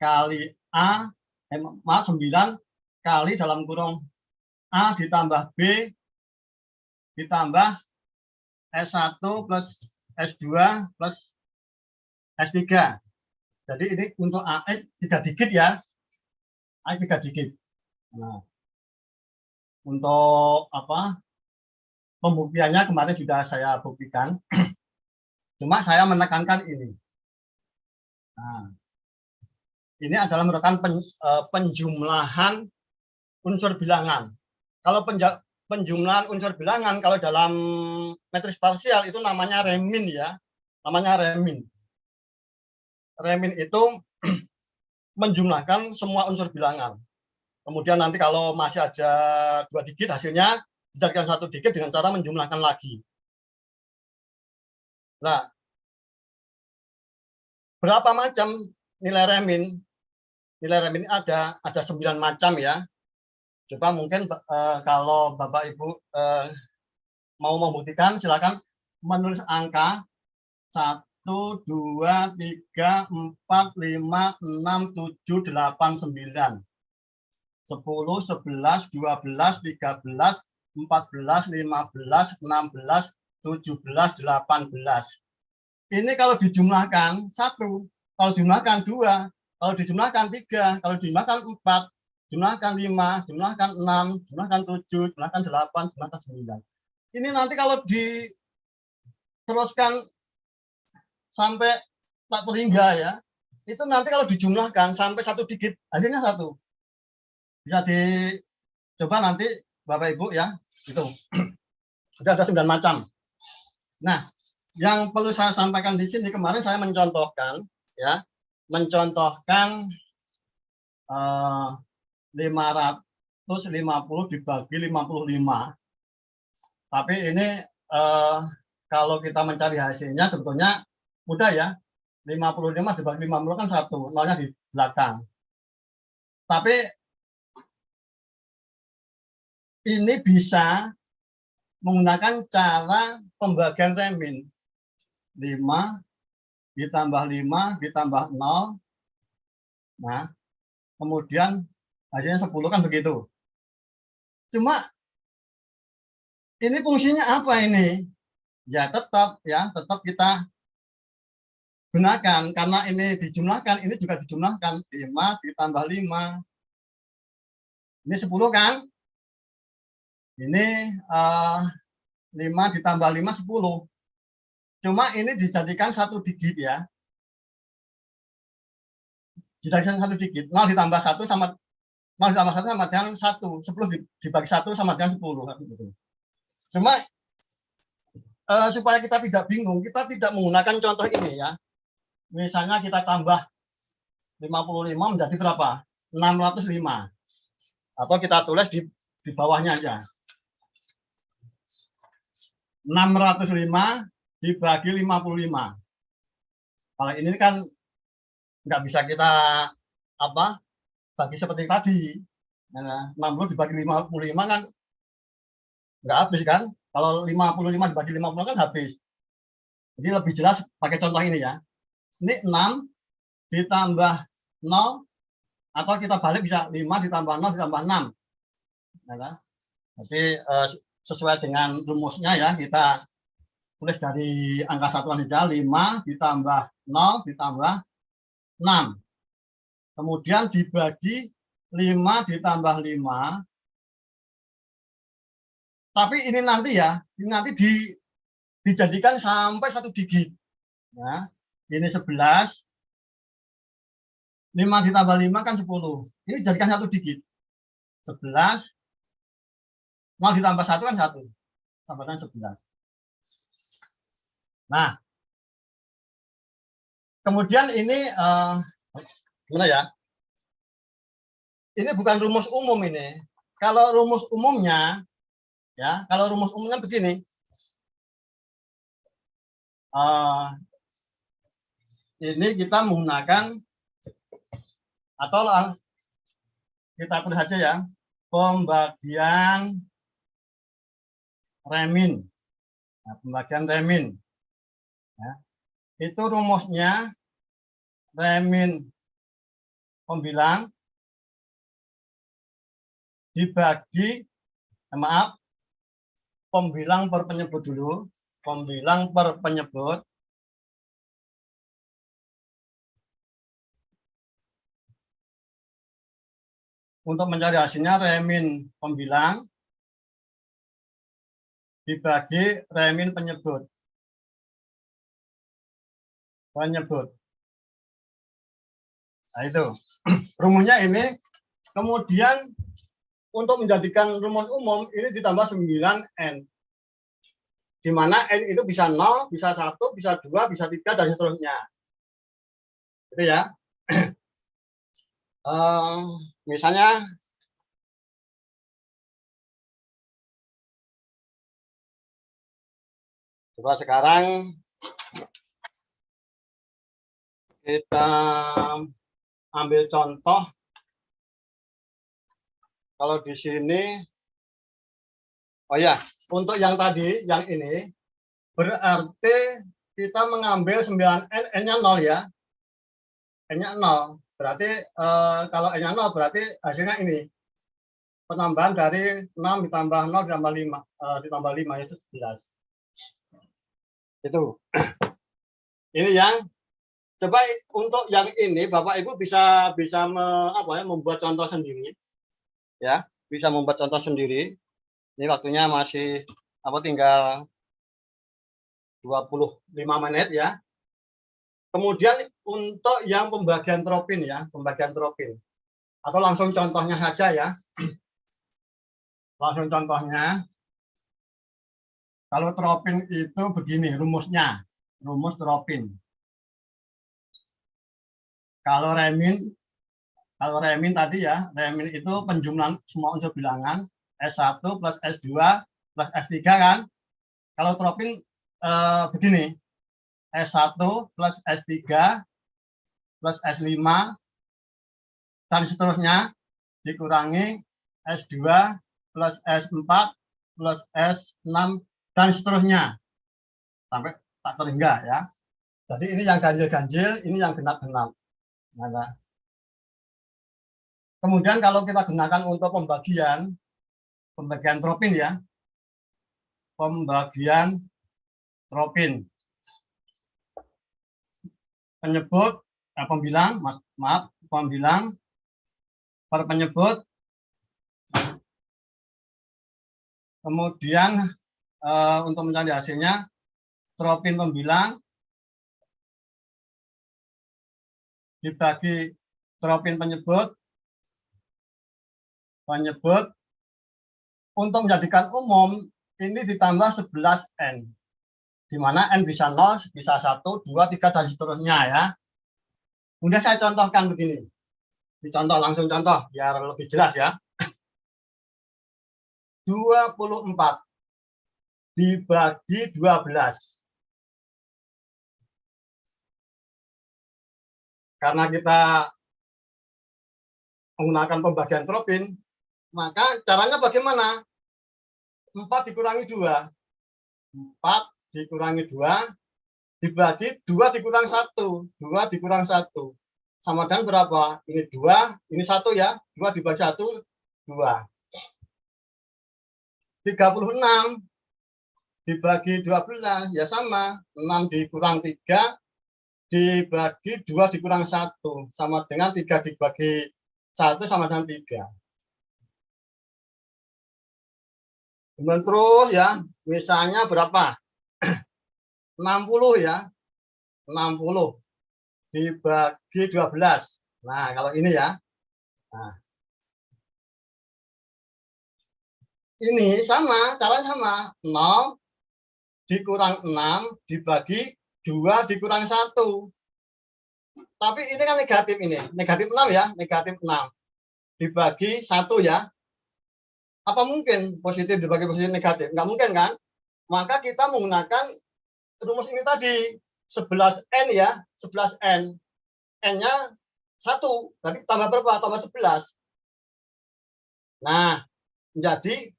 kali A, 9 kali dalam kurung A ditambah B ditambah S1 plus S2 plus S3. Jadi ini untuk AX 3 digit ya. AX 3 digit. Nah, untuk pembuktiannya kemarin sudah saya buktikan. Cuma saya menekankan ini. Nah, ini adalah merupakan penjumlahan unsur bilangan. Kalau penjumlahan unsur bilangan kalau dalam metris parsial itu namanya remin ya. Namanya remin. Remin itu menjumlahkan semua unsur bilangan. Kemudian nanti kalau masih ada 2 digit hasilnya dijadikan 1 digit dengan cara menjumlahkan lagi. Nah, berapa macam nilai remin? Nilai remin ada 9 macam ya. Coba mungkin kalau Bapak Ibu mau membuktikan, silakan menulis angka 1, 2, 3, 4, 5, 6, 7, 8, 9. 10, 11, 12, 13, 14, 15, 16, 17, 18. Ini kalau dijumlahkan 1, kalau dijumlahkan 2, kalau dijumlahkan 3, kalau dijumlahkan 4, jumlahkan 5, jumlahkan 6, jumlahkan 7, jumlahkan 8, jumlahkan 9. Ini nanti kalau diteruskan sampai tak terhingga ya, itu nanti kalau dijumlahkan sampai 1 digit, hasilnya 1. Bisa dicoba nanti Bapak Ibu ya, itu. Sudah ada 9 macam. Nah, yang perlu saya sampaikan di sini, kemarin saya mencontohkan ya, 550 dibagi 55. Tapi ini kalau kita mencari hasilnya sebetulnya mudah ya. 55 dibagi 50 kan 1, nolnya di belakang. Tapi ini bisa menggunakan cara pembagian remin. 5 ditambah 5 ditambah 0. Nah, kemudian hasilnya 10 kan begitu. Cuma ini fungsinya apa ini? Ya tetap kita gunakan karena ini dijumlahkan, ini juga dijumlahkan 5 ditambah 5. Ini 10 kan? Ini 5 ditambah 5 10. Cuma ini dijadikan satu digit ya. Dijadikan satu digit. 0 ditambah 1 sama 0 ditambah 1 sama dengan 1. 10 dibagi 1 sama dengan 10. Cuma supaya kita tidak bingung, kita tidak menggunakan contoh ini ya. Misalnya kita tambah 55 menjadi berapa? 605. Atau kita tulis di bawahnya aja. 605 dibagi 55. Kalau ini kan nggak bisa kita bagi seperti tadi. 60 dibagi 55 kan nggak habis kan? Kalau 55 dibagi 50 kan habis. Jadi lebih jelas pakai contoh ini ya. Ini 6 ditambah 0, atau kita balik bisa 5 ditambah 0 ditambah 6. Jadi sesuai dengan rumusnya ya, kita tulis dari angka satuan aja, 5 ditambah 0 ditambah 6. Kemudian dibagi 5 ditambah 5. Tapi ini nanti ya, ini nanti dijadikan sampai satu digit. Nah, ini 11. 5 ditambah 5 kan 10. Ini dijadikan satu digit. 11. 0 ditambah 1 kan 1. Sama dengan 11. Nah, kemudian ini gimana ya? Ini bukan rumus umum ini. Kalau rumus umumnya ya, kalau rumus umumnya begini. Ini kita menggunakan atau kita tulis saja ya, pembagian remin. Nah, pembagian remin. Ya. Itu rumusnya remin pembilang dibagi, pembilang per penyebut dulu, pembilang per penyebut untuk mencari hasilnya remin pembilang dibagi remin penyebut. Nah itu rumusnya ini. Kemudian untuk menjadikan rumus umum ini ditambah 9N. Di mana N itu bisa 0, bisa 1, bisa 2, bisa 3, dan seterusnya. Gitu ya. Misalnya coba sekarang kita ambil contoh. Kalau di sini, oh ya, untuk yang tadi, yang ini, berarti kita mengambil 9N, N-nya 0 ya. N-nya 0. Berarti kalau N-nya 0 berarti hasilnya ini. Penambahan dari 6 ditambah 0 ditambah 5, ditambah 5 itu 11. Itu. Ini yang coba untuk yang ini Bapak Ibu bisa membuat contoh sendiri. Ya, bisa membuat contoh sendiri. Ini waktunya masih tinggal 25 menit ya. Kemudian untuk yang pembagian tropin ya, pembagian tropin. Atau langsung contohnya saja ya. Langsung contohnya. Kalau tropin itu begini rumusnya. Rumus tropin. Kalau remin tadi ya, remin itu penjumlahan semua unsur bilangan S1 plus S2 plus S3 kan. Kalau tropin begini, S1 plus S3 plus S5 dan seterusnya dikurangi S2 plus S4 plus S6 dan seterusnya sampai tak terhingga ya. Jadi ini yang ganjil-ganjil, ini yang genap-genap. Nah, kemudian kalau kita gunakan untuk pembagian tropin ya, pembagian tropin, penyebut pembilang, pembilang per penyebut, kemudian untuk mencari hasilnya tropin pembilang dibagi tropin penyebut untuk menjadikan umum ini ditambah 11N, di mana N bisa 0, bisa 1, 2, 3, dan seterusnya ya. Kemudian saya contohkan begini. Dicontoh, langsung contoh biar lebih jelas ya. 24 dibagi 12. Karena kita menggunakan pembagian tropin, maka caranya bagaimana? 4 dikurangi 2. 4 dikurangi 2 dibagi 2 dikurang 1. 2 dikurang 1. Sama dengan berapa? Ini 2, ini 1 ya. 2 dibagi 1, 2. 36 dibagi 12, ya sama. 6 dikurang 3 dibagi 2 dikurang 1, sama dengan 3 dibagi 1 sama dengan 3. Kemudian terus ya, misalnya berapa? 60 ya. 60 dibagi 12. Nah, kalau ini ya. Nah. Ini sama, caranya sama. 0 dikurang 6 dibagi 2 dikurang 1. Tapi ini kan negatif ini. Negatif 6 ya, negatif 6. Dibagi 1 ya. Apa mungkin positif dibagi positif negatif? Enggak mungkin kan? Maka kita menggunakan rumus ini tadi. 11N ya, 11N. N-nya 1. Berarti tambah berapa? Tambah 11. Nah, jadi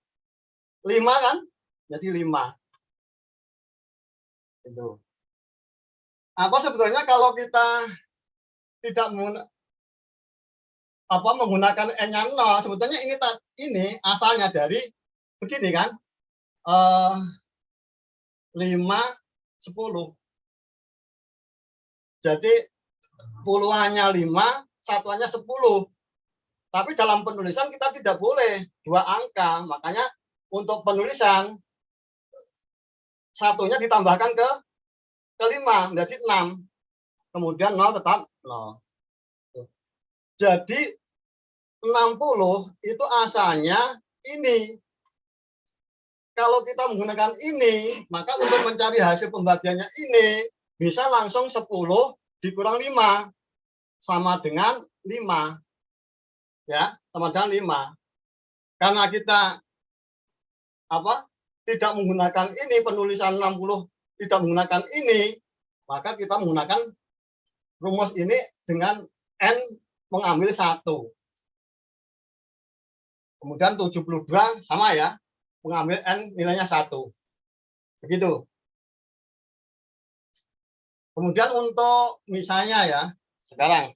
5 kan? Jadi 5. Itu. Apa sebetulnya kalau kita tidak menggunakan N-nya 0, sebetulnya ini asalnya dari begini kan, 5, 10. Jadi puluhannya 5, satuannya 10. Tapi dalam penulisan kita tidak boleh 2 angka, makanya untuk penulisan satunya ditambahkan ke 5, menjadi 6. Kemudian 0 tetap 0. Jadi 60 itu asalnya ini. Kalau kita menggunakan ini, maka untuk mencari hasil pembagiannya ini, bisa langsung 10 dikurang 5. Sama dengan 5. Ya, sama dengan 5. Karena kita tidak menggunakan ini, penulisan 60 tidak menggunakan ini, maka kita menggunakan rumus ini dengan N mengambil 1. Kemudian 72 sama ya, mengambil N nilainya 1. Begitu. Kemudian untuk misalnya ya, sekarang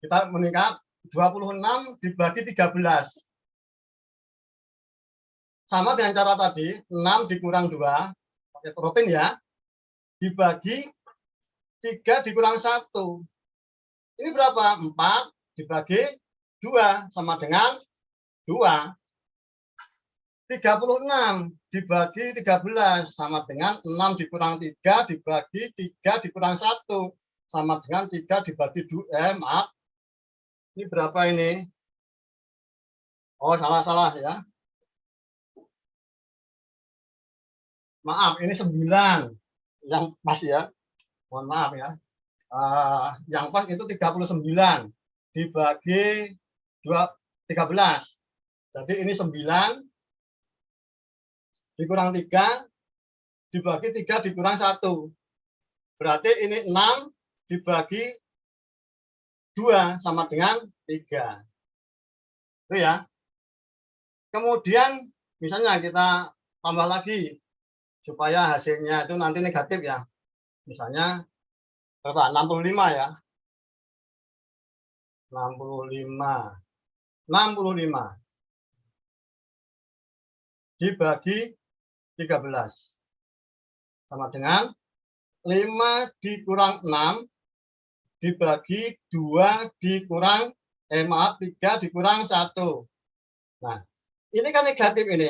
kita meningkat 26 dibagi 13. Sama dengan cara tadi, 6 dikurang 2, pakai tropin ya, dibagi 3 dikurang 1. Ini berapa? 4 dibagi 2, sama dengan 2. 36 dibagi 13, sama dengan 6 dikurang 3 dibagi 3 dikurang 1, sama dengan 3 dibagi 2. Maaf. Ini berapa ini? Oh, salah ya. Maaf, ini 9. Yang pas ya. Mohon maaf ya. Yang pas itu 39 dibagi 13. Jadi ini 9 dikurang 3 dibagi 3 dikurang 1. Berarti ini 6 dibagi 2 sama dengan 3. Itu ya. Kemudian misalnya kita tambah lagi supaya hasilnya itu nanti negatif ya. Misalnya berapa? 65 ya. 65 dibagi 13 sama dengan 5 dikurang 6 dibagi 2 dikurang 3 dikurang 1. Nah, ini kan negatif ini.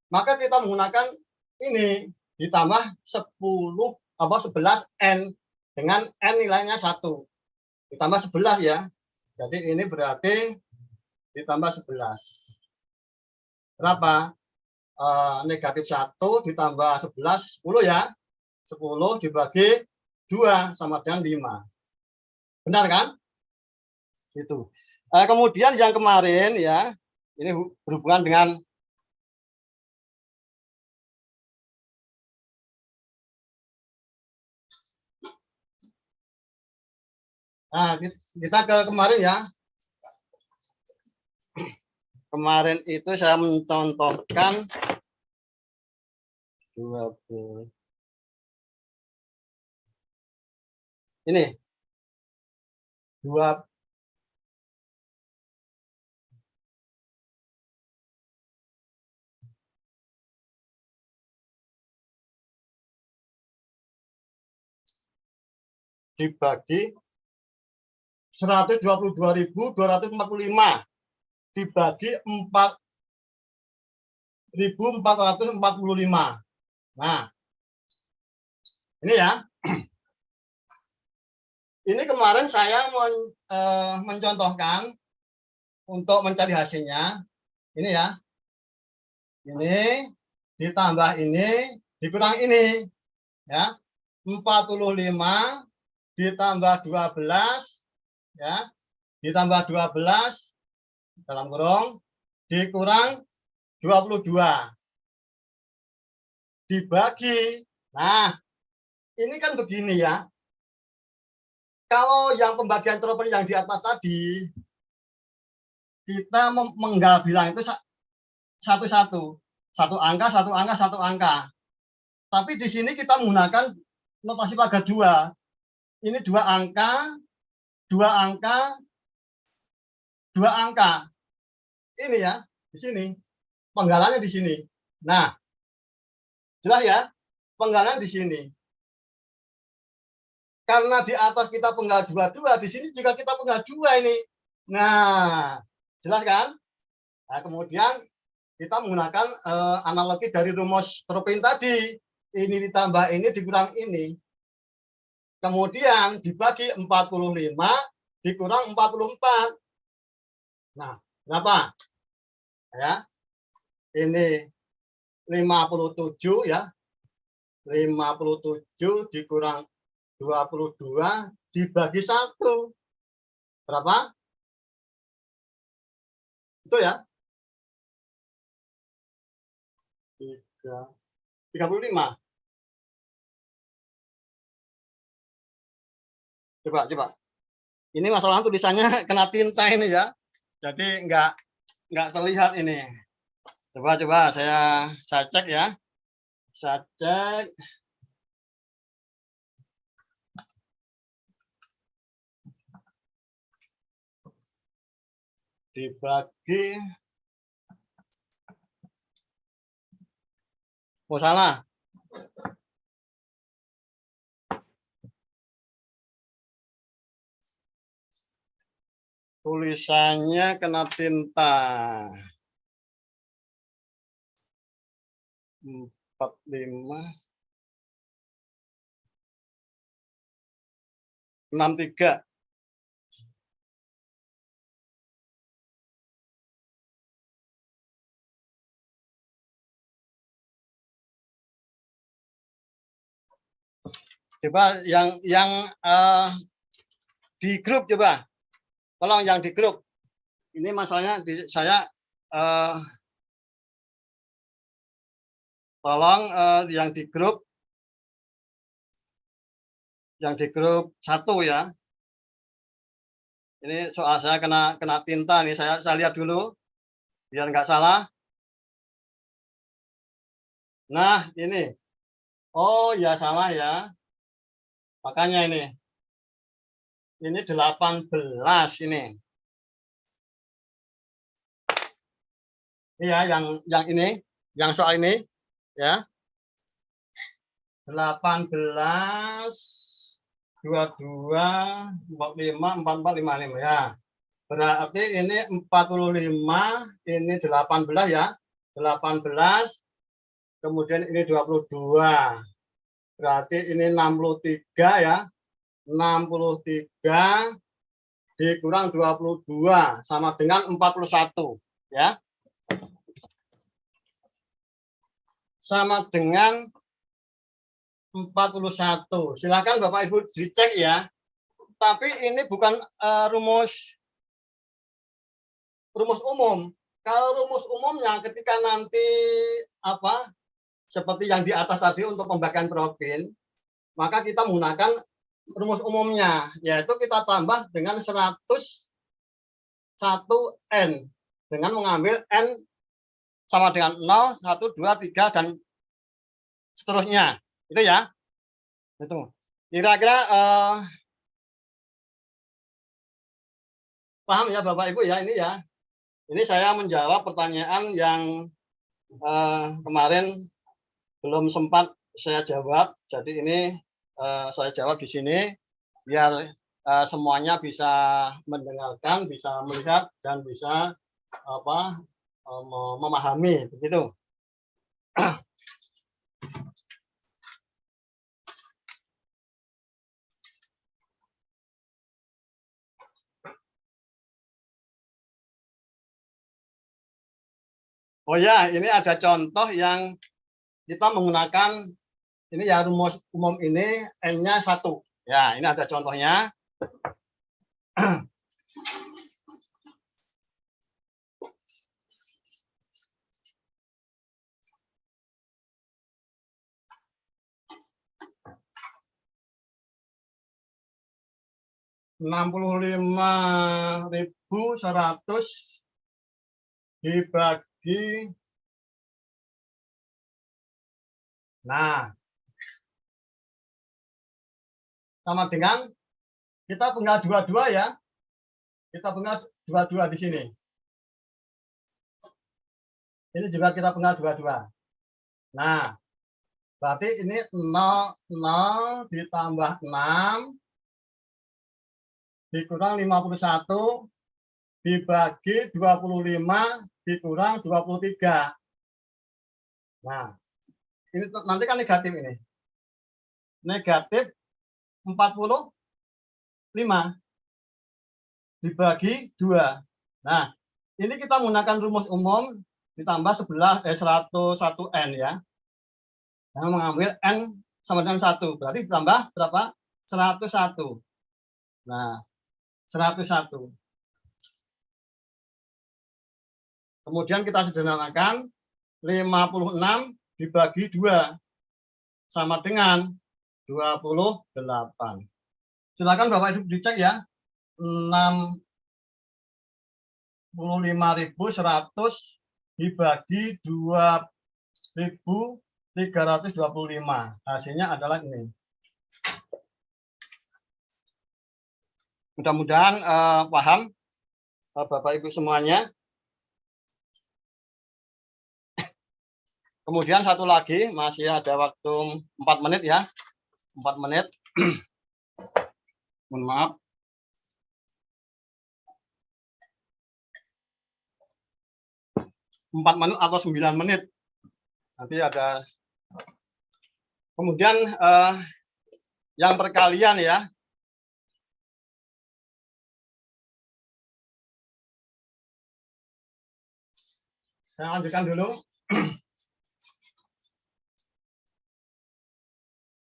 Maka kita menggunakan ini ditambah 11n dengan n nilainya 1. Ditambah 11 ya. Jadi ini berarti ditambah 11. Berapa? Negatif 1 ditambah 11, 10 ya. 10 dibagi 2 sama dengan 5. Benar kan? Itu. Kemudian yang kemarin ya, ini berhubungan dengan kita ke kemarin ya. Kemarin itu saya mencontohkan 20. Ini 2 dibagi 122.245 dibagi 4.445. Nah, ini ya. Ini kemarin saya mencontohkan untuk mencari hasilnya. Ini ya. Ini ditambah ini dikurang ini. Ya. 45 ditambah 12 ya. Ditambah 12 dalam kurung dikurang 22 dibagi. Nah, ini kan begini ya. Kalau yang pembagian tropon yang di atas tadi, kita menggal bilang itu satu-satu. Satu angka, satu angka, satu angka. Tapi di sini kita menggunakan notasi pagar 2. Ini 2 angka, 2 angka, 2 angka. Ini ya, di sini. Penggalannya di sini. Nah, jelas ya, penggalan di sini. Karena di atas kita penggal 22, di sini juga kita penggal 2 ini. Nah, jelas kan? Nah, kemudian kita menggunakan analogi dari rumus Tropin tadi. Ini ditambah ini dikurang ini. Kemudian dibagi 45 dikurang 44. Nah, berapa? Ya. Ini 57 ya. 57 dikurang 22 dibagi 1. Berapa? Itu ya. 35. Coba. Ini masalah tulisannya kena tinta ini ya. Jadi nggak terlihat ini. Coba saya cek ya. Saya cek. Dibagi. Oh, salah. Tulisannya kena tinta. 45 63. Coba yang di grup coba. Tolong yang di grup. Ini masalahnya saya tolong yang di grup 1 ya. Ini soal saya kena tinta nih, saya lihat dulu biar nggak salah. Nah, ini. Oh ya, salah ya. Makanya ini 18 ini. Iya, yang ini, yang soal ini ya. 18 22 45 44 55 ya. Berarti ini 45, ini 18 ya. 18, kemudian ini 22. Berarti ini 63 ya. 63 dikurang 22 sama dengan 41 ya. Sama dengan 41. Silakan Bapak Ibu dicek ya. Tapi ini bukan rumus umum. Kalau rumus umumnya ketika nanti seperti yang di atas tadi untuk pembagian probin, maka kita menggunakan rumus umumnya, yaitu kita tambah dengan 101N dengan mengambil N sama dengan 0, 1, 2, 3 dan seterusnya. Itu ya. Itu. Kira-kira paham ya Bapak Ibu ya, ini ya. Ini saya menjawab pertanyaan yang kemarin belum sempat saya jawab. Jadi ini saya jawab di sini biar semuanya bisa mendengarkan, bisa melihat dan bisa memahami begitu. Oh ya, ini ada contoh yang kita menggunakan ini ya, rumus umum ini N-nya 1. Ya, ini ada contohnya. (65.100) dibagi. Nah, sama dengan kita punya 22 ya. Kita punya 22 di sini. Ini juga kita punya 22. Nah, berarti ini 0 ditambah 6 dikurang 51 dibagi 25 dikurang 23. Nah, ini nanti kan negatif ini. Negatif 45 dibagi 2. Nah, ini kita menggunakan rumus umum ditambah 101N ya. Yang mengambil N sama dengan 1. Berarti ditambah berapa? 101. Nah, 101. Kemudian kita sederhanakan 56 dibagi 2 sama dengan 28. Silakan Bapak Ibu dicek ya. 65.100 dibagi 2.325. Hasilnya adalah ini. Mudah-mudahan paham Bapak Ibu semuanya. Kemudian satu lagi, masih ada waktu 4 menit ya. 4 menit. Mohon maaf. (4 menit atau 9 menit. Nanti ada. Kemudian yang perkalian ya. Saya lanjutkan dulu.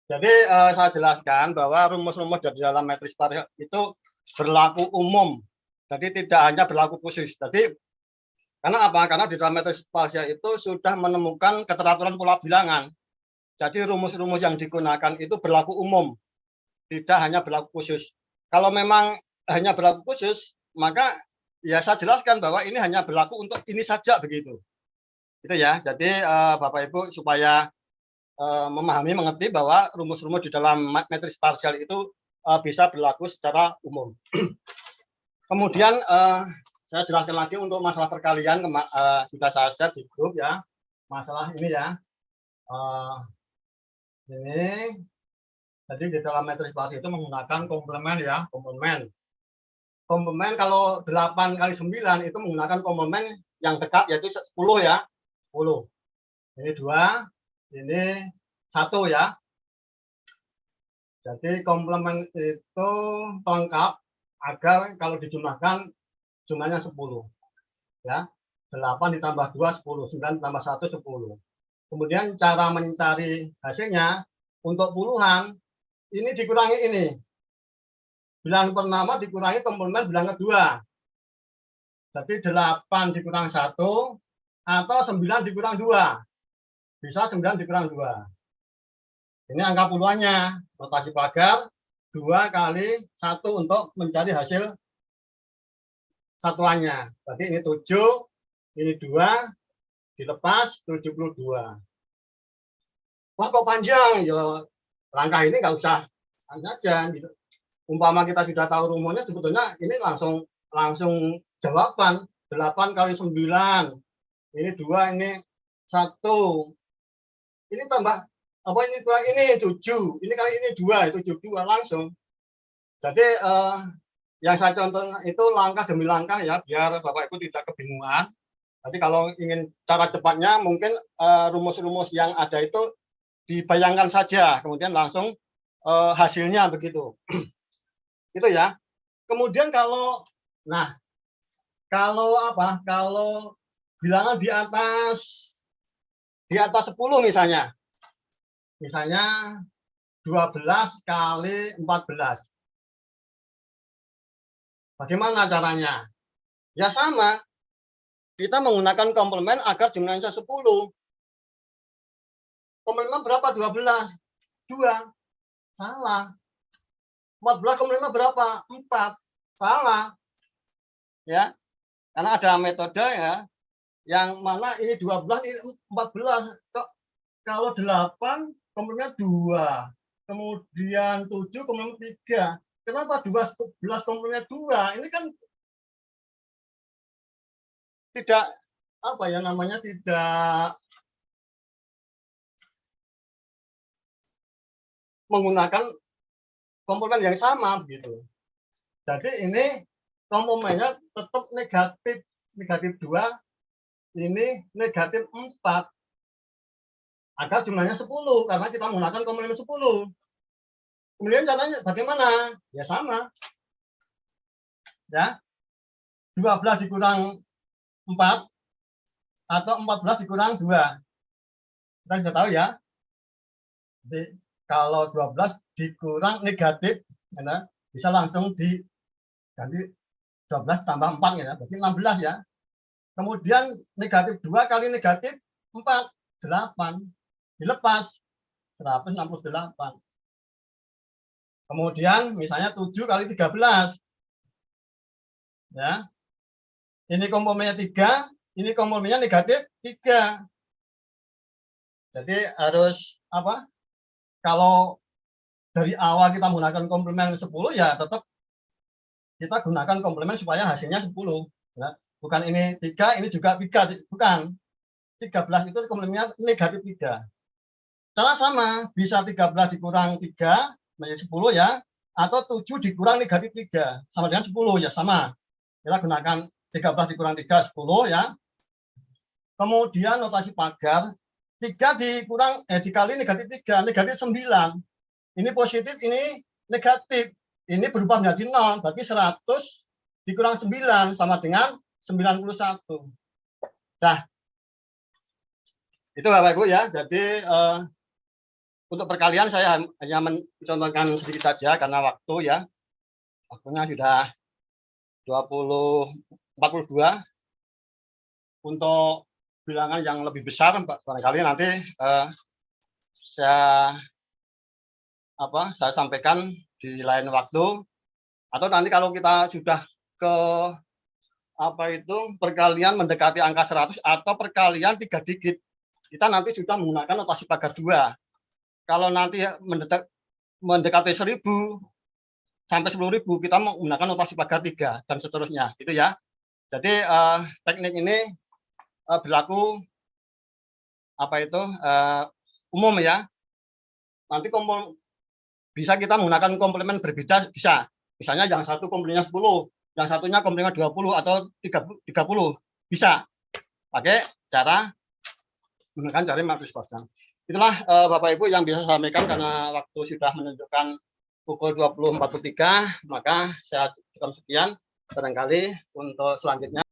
Jadi saya jelaskan bahwa rumus-rumus dari dalam matriks itu berlaku umum. Jadi tidak hanya berlaku khusus. Jadi Karena apa? Karena di dalam metode spasial itu sudah menemukan keteraturan pola bilangan. Jadi rumus-rumus yang digunakan itu berlaku umum, tidak hanya berlaku khusus. Kalau memang hanya berlaku khusus, maka ya saya jelaskan bahwa ini hanya berlaku untuk ini saja begitu. Itu ya. Jadi Bapak Ibu supaya memahami, mengerti bahwa rumus-rumus di dalam matriks parsial itu bisa berlaku secara umum. Kemudian saya jelaskan lagi untuk masalah perkalian, sudah saya share di grup ya, masalah ini ya. Ini, jadi di dalam matriks parsial itu menggunakan komplemen ya, komplemen. Komplemen kalau 8 kali 9 itu menggunakan komplemen yang dekat yaitu 10 ya, 10. Ini 2, ini 1 ya. Jadi komplemen itu lengkap agar kalau dijumlahkan jumlahnya 10 ya. 8 ditambah 2 10, 9 ditambah 1 10. Kemudian cara mencari hasilnya untuk puluhan ini dikurangi ini. Bilangan pertama dikurangi komplemen bilangan kedua. Jadi 8 dikurang 1 atau 9 dikurang 2. Bisa 9 dikurang 2. Ini angka puluhannya. Notasi pagar 2 kali 1 untuk mencari hasil satuannya. Berarti ini 7, ini 2, dilepas 72. Wah kok panjang? Ya langkah ini nggak usah aja. Gitu. Umpama kita sudah tahu rumusnya, sebetulnya ini langsung jawaban. 8 kali 9. Ini 2, ini 1. Ini tambah apa ini kurang ini 7. Ini kali ini 2, 72 langsung. Jadi yang saya contohkan itu langkah demi langkah ya, biar Bapak Ibu tidak kebingungan. Jadi kalau ingin cara cepatnya mungkin rumus-rumus yang ada itu dibayangkan saja, kemudian langsung hasilnya begitu. Itu ya. Kemudian kalau kalau bilangan di atas 10 misalnya 12 kali 14. Bagaimana caranya? Ya sama. Kita menggunakan komplemen agar jumlahnya 10. Komplemen berapa? 12. 2. Salah. 14 komplemen berapa? 4. Salah. Ya. Karena ada metode ya yang mana ini 12 ini 14. Kalau 8 komplemennya 2. Kemudian 7 komplemen 3. Kenapa 12 komplemennya 2? Ini kan tidak tidak menggunakan komponen yang sama begitu. Jadi ini komponennya tetap negatif 2, ini negatif 4. Agar jumlahnya 10 karena kita menggunakan komponen 10. Kemudian caranya bagaimana? Ya sama. Ya. 12 dikurang 4 atau 14 dikurang 2. Kita sudah tahu ya. Jadi kalau 12 dikurang negatif, ya, bisa langsung diganti 12 tambah 4 ya, berarti 16 ya. Kemudian negatif 2 kali negatif 4, 8. Dilepas 168. Kemudian misalnya 7 kali 13. Ya. Ini komponennya 3, ini komponennya negatif 3. Jadi harus apa? Kalau dari awal kita menggunakan komplemen 10 ya tetap kita gunakan komplemen supaya hasilnya 10. Ya. Bukan ini 3, ini juga 3. Bukan. 13 itu komplemennya negatif 3. Cara sama, bisa 13 dikurang 3 menjadi 10 ya, atau 7 dikurang negatif 3 sama dengan 10 ya, sama. Kita gunakan 13 dikurang 3 10 ya. Kemudian notasi pagar 3 dikali negatif 3, negatif 9. Ini positif, ini negatif. Ini berubah menjadi 0, berarti 100 dikurang 9 sama dengan 91. Nah, itu Bapak Ibu ya. Jadi untuk perkalian saya hanya mencontohkan sedikit saja karena waktu ya. Waktunya sudah 42. untuk bilangan yang lebih besar, barangkali nanti saya sampaikan di lain waktu, atau nanti kalau kita sudah ke perkalian mendekati angka 100 atau perkalian 3 digit, kita nanti sudah menggunakan notasi pagar 2. Kalau nanti mendekati 1000 sampai 10.000, kita menggunakan notasi pagar 3 dan seterusnya, gitu ya. Jadi teknik ini berlaku umum ya. Nanti bisa kita menggunakan komplement berbeda, bisa. Misalnya yang satu komplemennya 10, yang satunya komplemen 20 atau 30, bisa pakai cara menggunakan cara matriks Poisson. Itulah Bapak Ibu yang bisa saya sampaikan, karena waktu sudah menunjukkan pukul 20.43, maka saya cukup sekian. Barangkali untuk selanjutnya